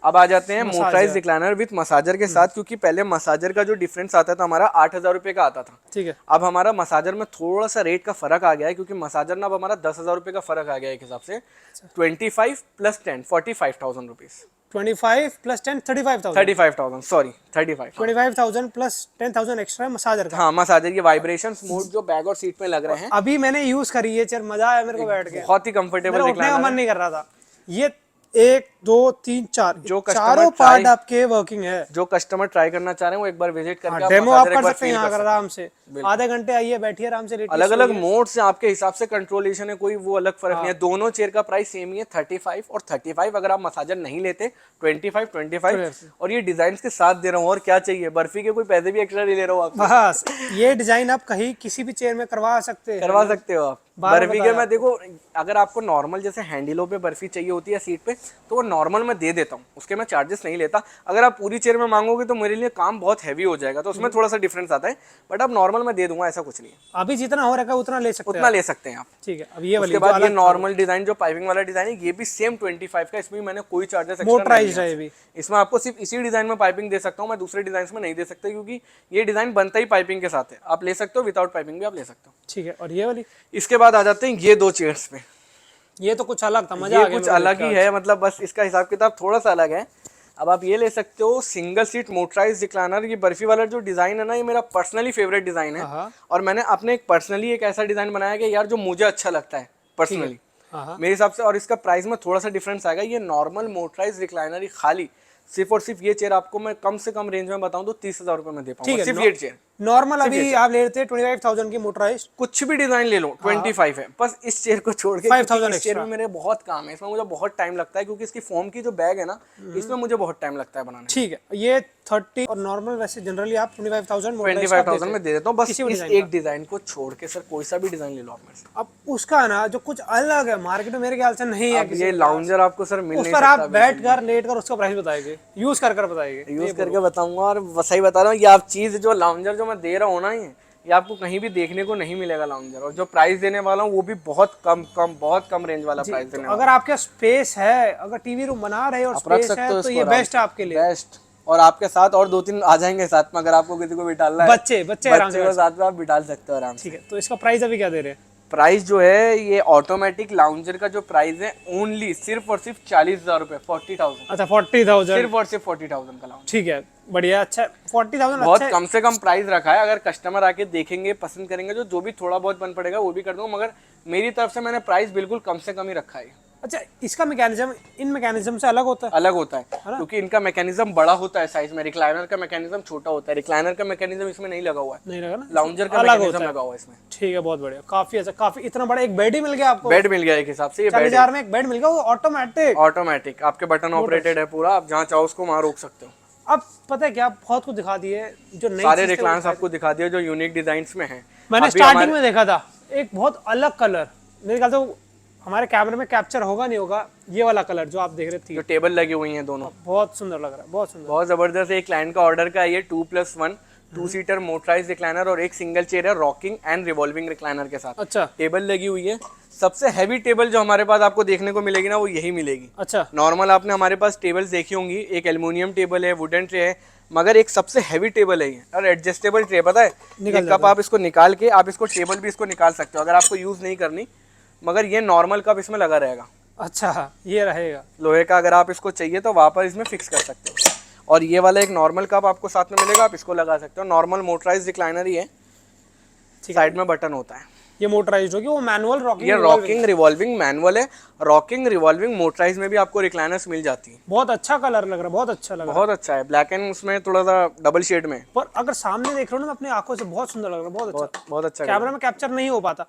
अब आ जाते हैं मोटराइज रिक्लाइनर विद मसाजर के साथ, क्योंकि पहले मसाजर का जो डिफरेंस आता था हमारा 8,000 रुपए का आता था। ठीक है, अब हमारा मसाजर में थोड़ा सा रेट का फर्क आ गया है, क्योंकि मसाजर ना अब हमारा 10,000 रुपए का फर्क आ गया है एक हिसाब से। 25 + 10 45,000 rupees, 25 plus 10 35,000 35,000 sorry 35। 25,000 plus 10,000 extra massager का। हाँ मसाजर, ये वाइब्रेशंस मोड जो बैग और सीट में लग रहे हैं, अभी मैंने यूज करी है चेयर, मजा आया मेरे को बैठ के, बहुत ही कंफर्टेबल मेरा उठने का रिक्लाइनर मन है। नहीं कर रहा था। ये 1 2 3 4 जो customer चारों पार्ट try- आपके वर्किंग है। जो कस्टमर ट्राई करना चाह रहे हैं वो एक बार विजिट करके डेमो आप मसाजर एक कर बार सकते हैं feel यहाँ कर कर आराम से, आधे घंटे आइए बैठिए आराम से, अलग अलग मोड से आपके हिसाब से कंट्रोलेशन है, कोई वो अलग फर्क नहीं हाँ। है। दोनों चेयर का प्राइस सेम ही है 35 और 35। अगर आप मसाजर नहीं लेते 25 और ये डिजाइन के साथ दे रहा हूँ, और क्या चाहिए, बर्फी के कोई पैसे भी एक्स्ट्रा नहीं ले रहा हूँ आप, बस ये डिजाइन आप कहीं किसी भी चेयर में करवा सकते हैं, करवा सकते हो आप। बार बर्फी के बताया मैं देखो, अगर आपको नॉर्मल जैसे हैंडलों पे बर्फी चाहिए होती है सीट पे, तो वो नॉर्मल मैं दे देता हूँ, उसके मैं चार्जेस नहीं लेता। अगर आप पूरी चेयर में मांगोगे तो मेरे लिए काम बहुत हैवी हो जाएगा, तो उसमें थोड़ा सा डिफरेंस आता है, बट आप नॉर्मल मैं दे दूंगा, ऐसा कुछ नहीं है। अभी जितना हो रखा है उतना ले सकते हैं उतना आप। ले सकते हैं आप। ठीक है, अब ये वाली उसके जो बाद ये अलग नॉर्मल डिजाइन जो पाइपिंग वाला डिजाइन है, ये भी सेम 25 का, इसमें मैंने कोई चार्जेस मोटराइज्ड है ये भी। इसमें आपको सिर्फ इसी डिजाइन में पाइपिंग दे सकता हूँ, मैं दूसरे डिजाइन में नहीं दे सकता, क्योंकि ये डिजाइन बनता ही पाइपिंग के साथ है। आप ले सकते हो, विदाउट पाइपिंग भी आप ले सकते हो। ठीक है, और ये वाली, इसके बाद आ जाते हैं ये दो चेयर्स पे। ये तो कुछ अलग था, मजा आ ये गया कुछ मेरे को अलग देख ही है, मतलब बस इसका हिसाब किताब थोड़ा सा अलग है। अब आप ये ले सकते हो सिंगल सीट मोटराइज रिक्लाइनर। ये बर्फी वाला जो डिजाइन है ना, ये मेरा पर्सनली फेवरेट डिजाइन है, हाँ। और मैंने अपने एक पर्सनली एक ऐसा डिजाइन बनाया कि यार जो मुझे अच्छा लगता है पर्सनली हाँ। मेरे हिसाब से। और इसका प्राइस में थोड़ा सा डिफरेंस आएगा। ये नॉर्मल मोटराइज रिक्लाइनर ही खाली सिर्फ और सिर्फ ये चेयर आपको मैं कम से कम रेंज में बताऊं तो 30,000 रुपए में दे ठीक पाऊंगा, है, सिर्फ ये चेयर। नॉर्मल अभी आप ले लेते हैं 25,000 की मोटराइज्ड, कुछ भी डिजाइन ले लो 25 है, बस इस चेयर को छोड़ के, 5,000 क्योंकि इस चेयर में extra। मेरे बहुत काम है, इसमें मुझे बहुत टाइम लगता है, क्योंकि इसकी फोम की जो बैग है ना, इसमें मुझे बहुत टाइम लगता है बनाने में। ठीक है, ये 30 और नॉर्मल वैसे जनरली आप 25,000 25,000 में दे देता हूँ, बस किसी भी इस डिजाइन एक डिजाइन को छोड़ के। सर कोई सा भी डिजाइन ले लो आप मेरे से। अब उसका ना जो कुछ अलग है मार्केट में मेरे ख्याल से नहीं है अब ये लाउंजर आपको सर मिल उस नहीं पर आप सकता, बैठ कर लेट कर उसका प्राइस बताएंगे, यूज कर बताएंगे। यूज करके बताऊंगा। और सही बता रहा हूँ, ये आप चीज जो लाउंजर जो मैं दे रहा हूँ ना, ये आपको कहीं भी देखने को नहीं मिलेगा लाउंजर। और जो प्राइस देने वाला हूँ वो भी बहुत कम रेंज वाला प्राइस देने वाला। अगर आपके स्पेस है, अगर टीवी रूम बना रहे और आप रख स्पेस सकते है हो तो इसको ये आराम बेस्ट है आपके लिए। बेस्ट। और आपके साथ और 2-3 आ जाएंगे साथ में, अगर आपको किसी को बिठाना है, बच्चे आराम से को साथ में आप बिठा सकते हो आराम से। ठीक है, तो इसका प्राइस अभी क्या दे रहे हैं? प्राइस जो है ये ऑटोमेटिक लाउंजर का जो प्राइस है, ओनली सिर्फ और सिर्फ 40,000 रुपए, 40,000, अच्छा 40,000, सिर्फ और सिर्फ 40,000 का लाउंजर। ठीक है, बढ़िया, अच्छा 40,000 बहुत अच्छा कम से कम प्राइस रखा है। अगर कस्टमर आके देखेंगे, पसंद करेंगे, जो भी थोड़ा बहुत बन पड़ेगा वो भी कर दूंगा, मगर मेरी तरफ से मैंने प्राइस बिल्कुल कम से कम ही रखा है। अच्छा, इसका मैकेनिज्म इन मैकेनिज्म से अलग होता है? अलग होता है, क्योंकि इनका मैकेनिज्म बड़ा होता है साइज में, रिक्लाइनर का मैकेनिज्म छोटा होता है। रिक्लाइनर का मैकेनिज्म इसमें नहीं लगा हुआ है, नहीं लगा ना, लाउंजर का अलग मैकेनिज्म होता है। लगा हुआ है इसमें। ठीक है, बहुत बढ़िया, काफी अच्छा, काफी इतना बड़ा एक बेड ही मिल गया आपको। बेड मिल गया एक हिसाब से, ये बेड 40,000 में एक बेड मिल गया, वो ऑटोमेटिक। ऑटोमेटिक आपके बटन ऑपरेटेड है पूरा, आप जहाँ चाहो उसको वहाँ रोक सकते हो। अब पता है क्या, बहुत कुछ दिखा दिए जो नई सारे चीज़ थे, रिक्लाइनर्स आपको दिखा दिए जो यूनिक डिजाइन्स में है। मैंने अभी स्टार्टिंग हमारे- में देखा था एक बहुत अलग कलर, मेरे ख्याल से हमारे कैमरे में कैप्चर होगा नहीं होगा, ये वाला कलर जो आप देख रहे थे, जो टेबल लगी हुई हैं दोनों, बहुत सुंदर लग रहा है, बहुत सुंदर। बहुत जबरदस्त। एक क्लाइंट का ऑर्डर का ये 2+1 2 सीटर मोटराइज रिक्लाइनर और एक सिंगल चेयर है रॉकिंग एंड रिवॉल्विंग रिक्लाइनर के साथ। अच्छा टेबल लगी हुई है। सबसे हैवी टेबल जो हमारे पास आपको देखने को मिलेगी ना, वो यही मिलेगी। अच्छा, नॉर्मल आपने हमारे पास टेबल्स देखी होंगी, एक एल्युमिनियम टेबल है, वुडन ट्रे है, मगर एक सबसे हैवी टेबल है ये, और एडजस्टेबल ट्रे। पता है, ये कप आप इसको निकाल के आप इसको टेबल भी इसको निकाल सकते हो अगर आपको यूज नहीं करनी, मगर ये नॉर्मल कप इसमें लगा रहेगा। अच्छा, ये रहेगा लोहे का, अगर आप इसको चाहिए तो वहाँ पर इसमें फिक्स कर सकते हो। और ये वाला एक नॉर्मल कप आपको साथ में मिलेगा, आप इसको लगा सकते हो। नॉर्मल मोटराइज रिक्लाइनर ही है, साइड में बटन होता है। ये मोटराइज्ड होगी, वो मैनुअल रॉकिंग, ये रॉकिंग रिवॉल्विंग मैनुअल है। रॉकिंग रिवॉल्विंग मोटराइज में भी आपको रिक्लाइनर्स मिल जाती है। बहुत अच्छा कलर लग रहा है, बहुत अच्छा लग रहा है। बहुत अच्छा है, ब्लैक एंड उसमें थोड़ा सा डबल शेड में, पर अगर सामने देख रहे हो ना अपनी आंखों से, बहुत सुंदर लग रहा है, बहुत अच्छा। बहुत अच्छा। कैमरा में कैप्चर नहीं हो पाता,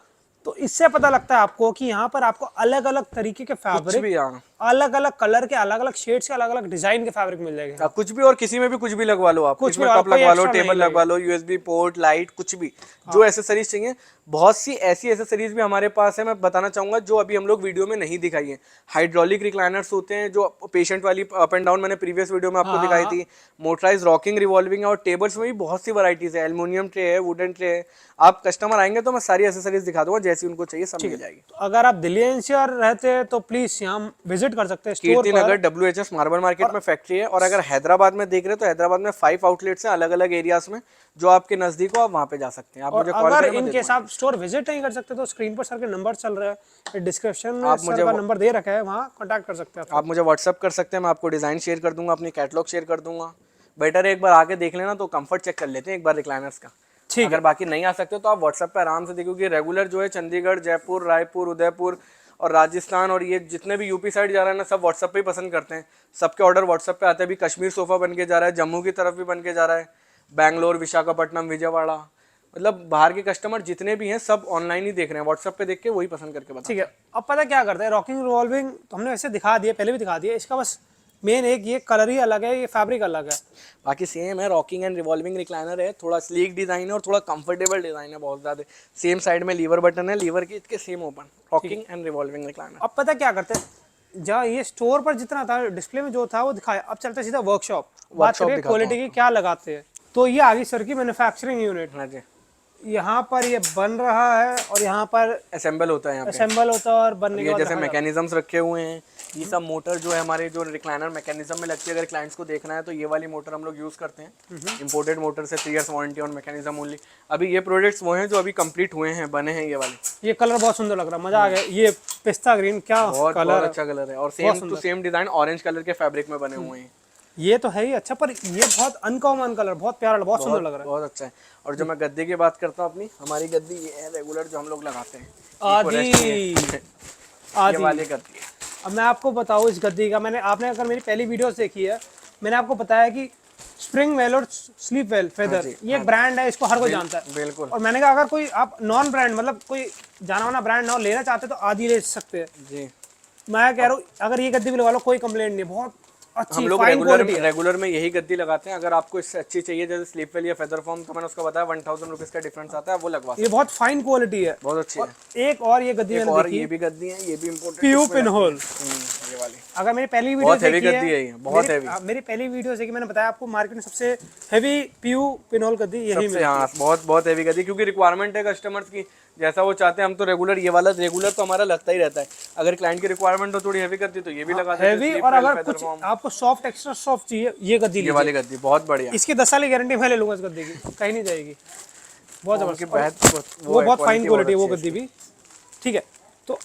तो इससे पता लगता है आपको कि यहाँ पर आपको अलग अलग तरीके के कुछ फैब्रिक, भी, हाँ, अलग अलग कलर के, अलग अलग शेड्स के, अलग अलग डिजाइन के फैब्रिक मिल जाएंगे। कुछ भी, और किसी में भी कुछ भी लगवा लो आप, कुछ इसमें भी, कप आपको लगवा लो, extra नहीं टेबल लगवा लो, यूएसबी पोर्ट, लाइट, कुछ भी जो एसेसरीज चाहिए। बहुत सी ऐसी एसेसरीज भी हमारे पास है, मैं बताना चाहूंगा, जो अभी हम लोग वीडियो में नहीं दिखाई है। हाइड्रोलिक रिक्लाइनर्स होते हैं, जो पेशेंट वाली अप एंड डाउन मैंने प्रीवियस वीडियो में आपको दिखाई थी। मोटराइज रॉकिंग रिवॉल्विंग है, और टेबल्स में भी बहुत सी वैरायटीज है। एल्युमिनियम ट्रे है, वुडन ट्रे है। आप कस्टमर आएंगे तो मैं सारी एसेसरीज दिखा दूंगा, जैसी उनको चाहिए सब मिल जाएगी। तो अगर आप दिल्ली एनसीआर रहते हैं तो प्लीज यहाँ विजिट विजिट कर सकते हैं store Kirti Nagar WHS marble market में फैक्ट्री है। और अगर हैदराबाद में देख रहे हो तो हैदराबाद में 5 आउटलेट्स हैं अलग अलग एरियाज में, जो आपके नजदीक हो आप वहाँ पे जा सकते हैं। आप मुझे कॉल अगर करें, इन केस आप स्टोर विजिट नहीं कर सकते तो स्क्रीन पर सर के नंबर चल रहा है, डिस्क्रिप्शन में सर का नंबर दे रखा है, वहाँ कॉन्टैक्ट कर सकते हैं आप मुझे व्हाट्सअप कर सकते हैं, मैं आपको डिज़ाइन शेयर कर दूंगा, अपनी कैटलॉग शेयर कर दूंगा। बेटर है एक बार आके देख लेना, तो कंफर्ट चेक कर लेते हैं एक बार रिक्लाइनर्स का। ठीक अगर बाकी नहीं आ सकते तो आप व्हाट्सएप पे आराम से देखो कि रेगुलर जो है चंडीगढ़, जयपुर, रायपुर, उदयपुर और राजस्थान और ये जितने भी यूपी साइड जा रहा है ना, सब व्हाट्सएप पे ही पसंद करते हैं। सबके ऑर्डर व्हाट्सएप पे आते हैं। अभी कश्मीर सोफा बन के जा रहा है, जम्मू की तरफ भी बन के जा रहा है, बैंगलोर, विशाखापट्टनम, विजयवाड़ा, मतलब बाहर के कस्टमर जितने भी हैं सब ऑनलाइन ही देख रहे हैं, व्हाट्सएप पे देख के वही पसंद करके बता। ठीक है। अब पता क्या करते हैं, रॉकिंग रिवॉल्विंग तो हमने वैसे दिखा दिया, पहले भी दिखा दिया, इसका बस मेन एक ये कलर ही अलग है, ये फैब्रिक अलग है, बाकी सेम है। रॉकिंग एंड रिवॉल्विंग रिक्लाइनर है, थोड़ा स्लीक डिजाइन है और थोड़ा कंफर्टेबल डिजाइन है बहुत ज़्यादा। सेम साइड में लीवर बटन है, लीवर की इसके same open. Rocking and revolving recliner. अब पता क्या करते हैं, जहाँ ये स्टोर पर जितना था डिस्प्ले में जो था वो दिखाया, अब चलते हैं सीधा वर्कशॉप, बात करें क्वालिटी की क्या लगाते हैं। तो ये आ गई सर की मैन्युफैक्चरिंग यूनिट। हाँ जी, यहाँ पर ये बन रहा है और यहाँ पर असेंबल होता है यहाँ पे। असेंबल होता है और बनने के ये बाद जैसे मैकेनिज्म्स रखे हुए हैं, ये सब मोटर जो है हमारे जो रिक्लाइनर मैकेनिज्म में लगती है। अगर क्लाइंट्स को देखना है तो ये वाली मोटर हम लोग यूज़ करते हैं, इंपोर्टेड मोटर से 3 years warranty on mechanism only. अभी ये प्रोडक्ट्स वो हैं जो अभी कंप्लीट हुए हैं, बने हैं ये वाले। ये कलर बहुत सुंदर लग रहा है, मजा आ गया। ये पिस्ता ग्रीन क्या बहुत कलर है, अच्छा कलर है और same to same design orange colour के फैब्रिक में बने हुए हैं। ये तो है ही अच्छा, पर ये बहुत अनकॉमन कलर, बहुत प्यारा, बहुत सुंदर लग रहा है। बहुत अच्छा है। और जो मैं गद्दे की बात करता हूँ अपनी, हमारी गद्दी ये है रेगुलर जो हम लोग लगाते हैं, ये वाली गद्दी है। अब मैं आपको बताऊँ इस गद्दी का, आपने अगर मेरी पहली वीडियोस देखी है, मैंने आपको बताया कि स्प्रिंग वेल और स्लीप वेल फेदर ये एक ब्रांड है, इसको हर कोई जानता है। बिल्कुल। और मैंने कहा अगर कोई आप नॉन ब्रांड, मतलब कोई जाना माना ब्रांड ना हो, लेना चाहते तो आदि ले सकते हैं जी। मैं कह रहा हूँ अगर ये गद्दी भी लगा लो कोई कंप्लेंट नहीं, बहुत अच्छी हम लोग फाइन क्वालिटी है। रेगुलर में यही गद्दी लगाते हैं। अगर आपको इससे अच्छी चाहिए जैसे स्लीप वेल या फेदर फॉर्म, तो मैंने उसका बताया 1000 रुपीज का डिफरेंस आता है, वो लगवा। ये बहुत फाइन क्वालिटी है, बहुत अच्छी है। एक और ये गद्दी मैंने और देखी, ये भी गद्दी है, ये भी इम्पोर्टेंट पीयू पिन होल। ये वाली अगर मेरी पहली वीडियो बहुत हेवी देखी गद्दी है, ये बहुत हेवी। मेरी पहली वीडियो देखी, मैंने बताया आपको मार्केट में सबसे हेवी पीयू पिन होल गद्दी यही सबसे, हाँ बहुत हेवी गद्दी, क्योंकि रिक्वायरमेंट है कस्टमर्स की, जैसा वो चाहते हैं। हम तो रेगुलर ये वाला रेगुलर तो हमारा लगता ही रहता है। अगर क्लाइंट की रिक्वायरमेंट हो थोड़ी हेवी गद्दी तो ये भी लगा देते हैं। हेवी, और अगर कुछ आपको सॉफ्ट, एक्स्ट्रा सॉफ्ट चाहिए, ये गद्दी ये वाली गद्दी बहुत बढ़िया। इसकी 10 साल की गारंटी मैं ले लूंगा इस गद्दी की, कहीं नहीं जाएगी, बहुत जबरदस्त। वो बहुत फाइन क्वालिटी है वो गद्दी भी। ठीक है, तो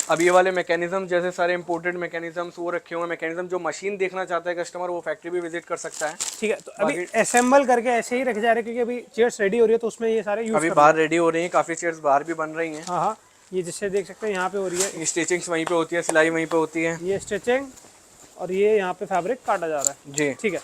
अब ये वाले मैकेनिज्म जैसे सारे इंपोर्टेड मैकेनिज्म्स वो रखे हुए हैं। मैकेनिज्म जो मशीन देखना चाहता है कस्टमर, वो फैक्ट्री भी विजिट कर सकता है। ठीक है, तो अभी असेंबल करके ऐसे ही रखे जा रहे हैं, क्योंकि अभी चेयर्स रेडी हो रही है, तो उसमें ये सारे यूज अभी बाहर रेडी हो रही हैं, काफी चेयर्स बाहर भी बन रही हैं। हाँ हाँ, ये जिससे देख सकते हैं यहाँ पे हो रही है, ये स्टिचिंग्स वहीं पे होती है, सिलाई वहीं पे होती है। ये स्टिचिंग और ये यहाँ पे फैब्रिक काटा जा रहा है। जी। ठीक है,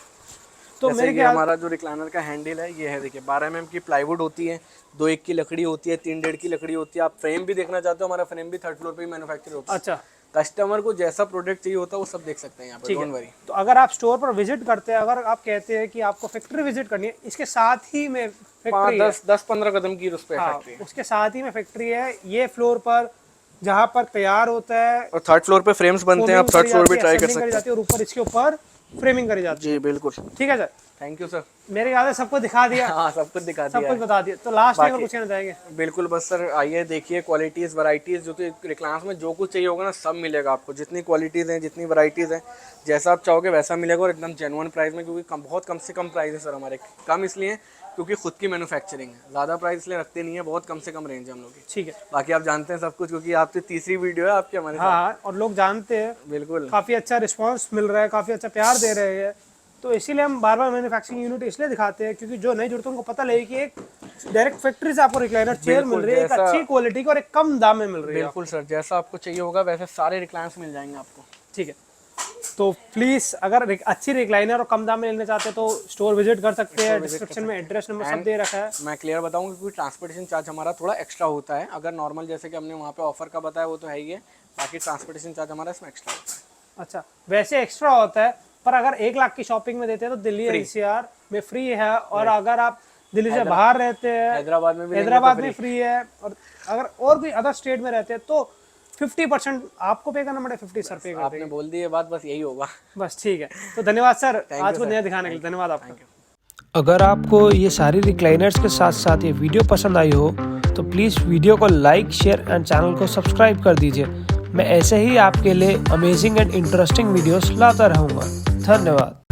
तो मेरे ख्याल हमारा जो रिक्लाइनर का हैंडल है ये है, देखिए 12 mm की प्लाईवुड होती है, 2 की लकड़ी होती है, 3 1.5 की लकड़ी होती है। आप फ्रेम भी देखना चाहते हो, हमारा फ्रेम भी 3rd फ्लोर पे ही मैन्युफैक्चर होता है। अच्छा, कस्टमर को जैसा प्रोडक्ट चाहिए होता है वो सब देख सकते हैं यहाँ पे, डोंट वरी। तो अगर आप स्टोर पर विजिट करते हैं, अगर आप कहते हैं कि आपको फैक्ट्री विजिट करनी है, इसके साथ ही में फैक्ट्री 10-15 कदम की उस पे फैक्ट्री है। उसके साथ ही में फैक्ट्री है। ये फ्लोर पर जहाँ पर तैयार होता है, और 3rd फ्लोर पे फ्रेम्स बनते हैं, आप 3rd फ्लोर भी ट्राई कर सकते हैं। और ऊपर इसके ऊपर फ्रेमिंग करी जाती है। जी बिल्कुल। ठीक है सर, थैंक यू सर। मेरे याद है सबको दिखा दिया। हाँ, सब कुछ दिखा सब दिया कुछ बता दिया। तो लास्ट में कुछ कहना चाहेंगे? बिल्कुल, बस सर आइए देखिए, क्वालिटीज़ वैरायटीज़ जो तो रिक्लाइनर्स में जो कुछ चाहिए होगा ना सब मिलेगा आपको। जितनी क्वालिटीज़ हैं, जितनी वैरायटीज़ हैं, जैसा आप चाहोगे वैसा मिलेगा और एकदम जेन्युइन प्राइस में। क्योंकि बहुत कम से कम प्राइस है सर हमारे। कम इसलिए क्योंकि खुद की मैन्युफैक्चरिंग है, ज़्यादा प्राइस इसलिए रखते नहीं है, बहुत कम से कम रेंज है हम लोग की। ठीक है, बाकी आप जानते हैं सब कुछ, क्योंकि आपकी तीसरी वीडियो है आपकी हमारे साथ। हाँ, और लोग जानते हैं, बिल्कुल काफ़ी अच्छा रिस्पांस मिल रहा है, काफ़ी अच्छा प्यार दे रहे हैं। तो इसीलिए हम बार बार मैन्युफैक्चरिंग यूनिट इसलिए दिखाते हैं, क्योंकि जो नहीं जुड़ते उनको पता लगे कि एक डायरेक्ट फैक्ट्री से आपको रिक्लाइनर चेयर मिल रही है, एक अच्छी क्वालिटी की और एक कम दाम में मिल रही है। बिल्कुल सर, जैसा आपको चाहिए होगा वैसे सारे रिक्लाइनर्स मिल जाएंगे आपको। ठीक है, तो प्लीज़ अगर अच्छी रिक्लाइनर और कम दाम में लेना चाहते हैं तो स्टोर विजिट कर सकते हैं। डिस्क्रिप्शन में एड्रेस नंबर सब दे रखा है। मैं क्लियर बताऊंगा, क्योंकि ट्रांसपोर्टेशन चार्ज हमारा थोड़ा एक्स्ट्रा होता है। अगर नॉर्मल जैसे कि हमने वहाँ पे ऑफर का बताया वो तो है ही है, बाकी ट्रांसपोर्टेशन चार्ज हमारा इसमें एक्स्ट्रा होता है। अच्छा, वैसे एक्स्ट्रा होता है, पर अगर 1 लाख की शॉपिंग में देते हैं तो दिल्ली NCR में फ्री है। और अगर आप दिल्ली से बाहर रहते हैं, हैदराबाद में भी हैदराबाद में फ्री है। और अगर और भी अदर स्टेट में रहते हैं तो 50% आपको पे करना पड़े, 50 सर पे कर आपने बोल दिए बात, बस यही होगा। बस ठीक है, तो धन्यवाद सर आज को नया दिखाने के लिए। धन्यवाद आपका। अगर आपको ये सारी रिक्लाइनर्स के साथ साथ ये वीडियो पसंद आई हो तो प्लीज़ वीडियो को लाइक, शेयर एंड चैनल को सब्सक्राइब कर दीजिए। मैं ऐसे ही आपके लिए अमेजिंग एंड इंटरेस्टिंग वीडियोस लाता रहूँगा। धन्यवाद।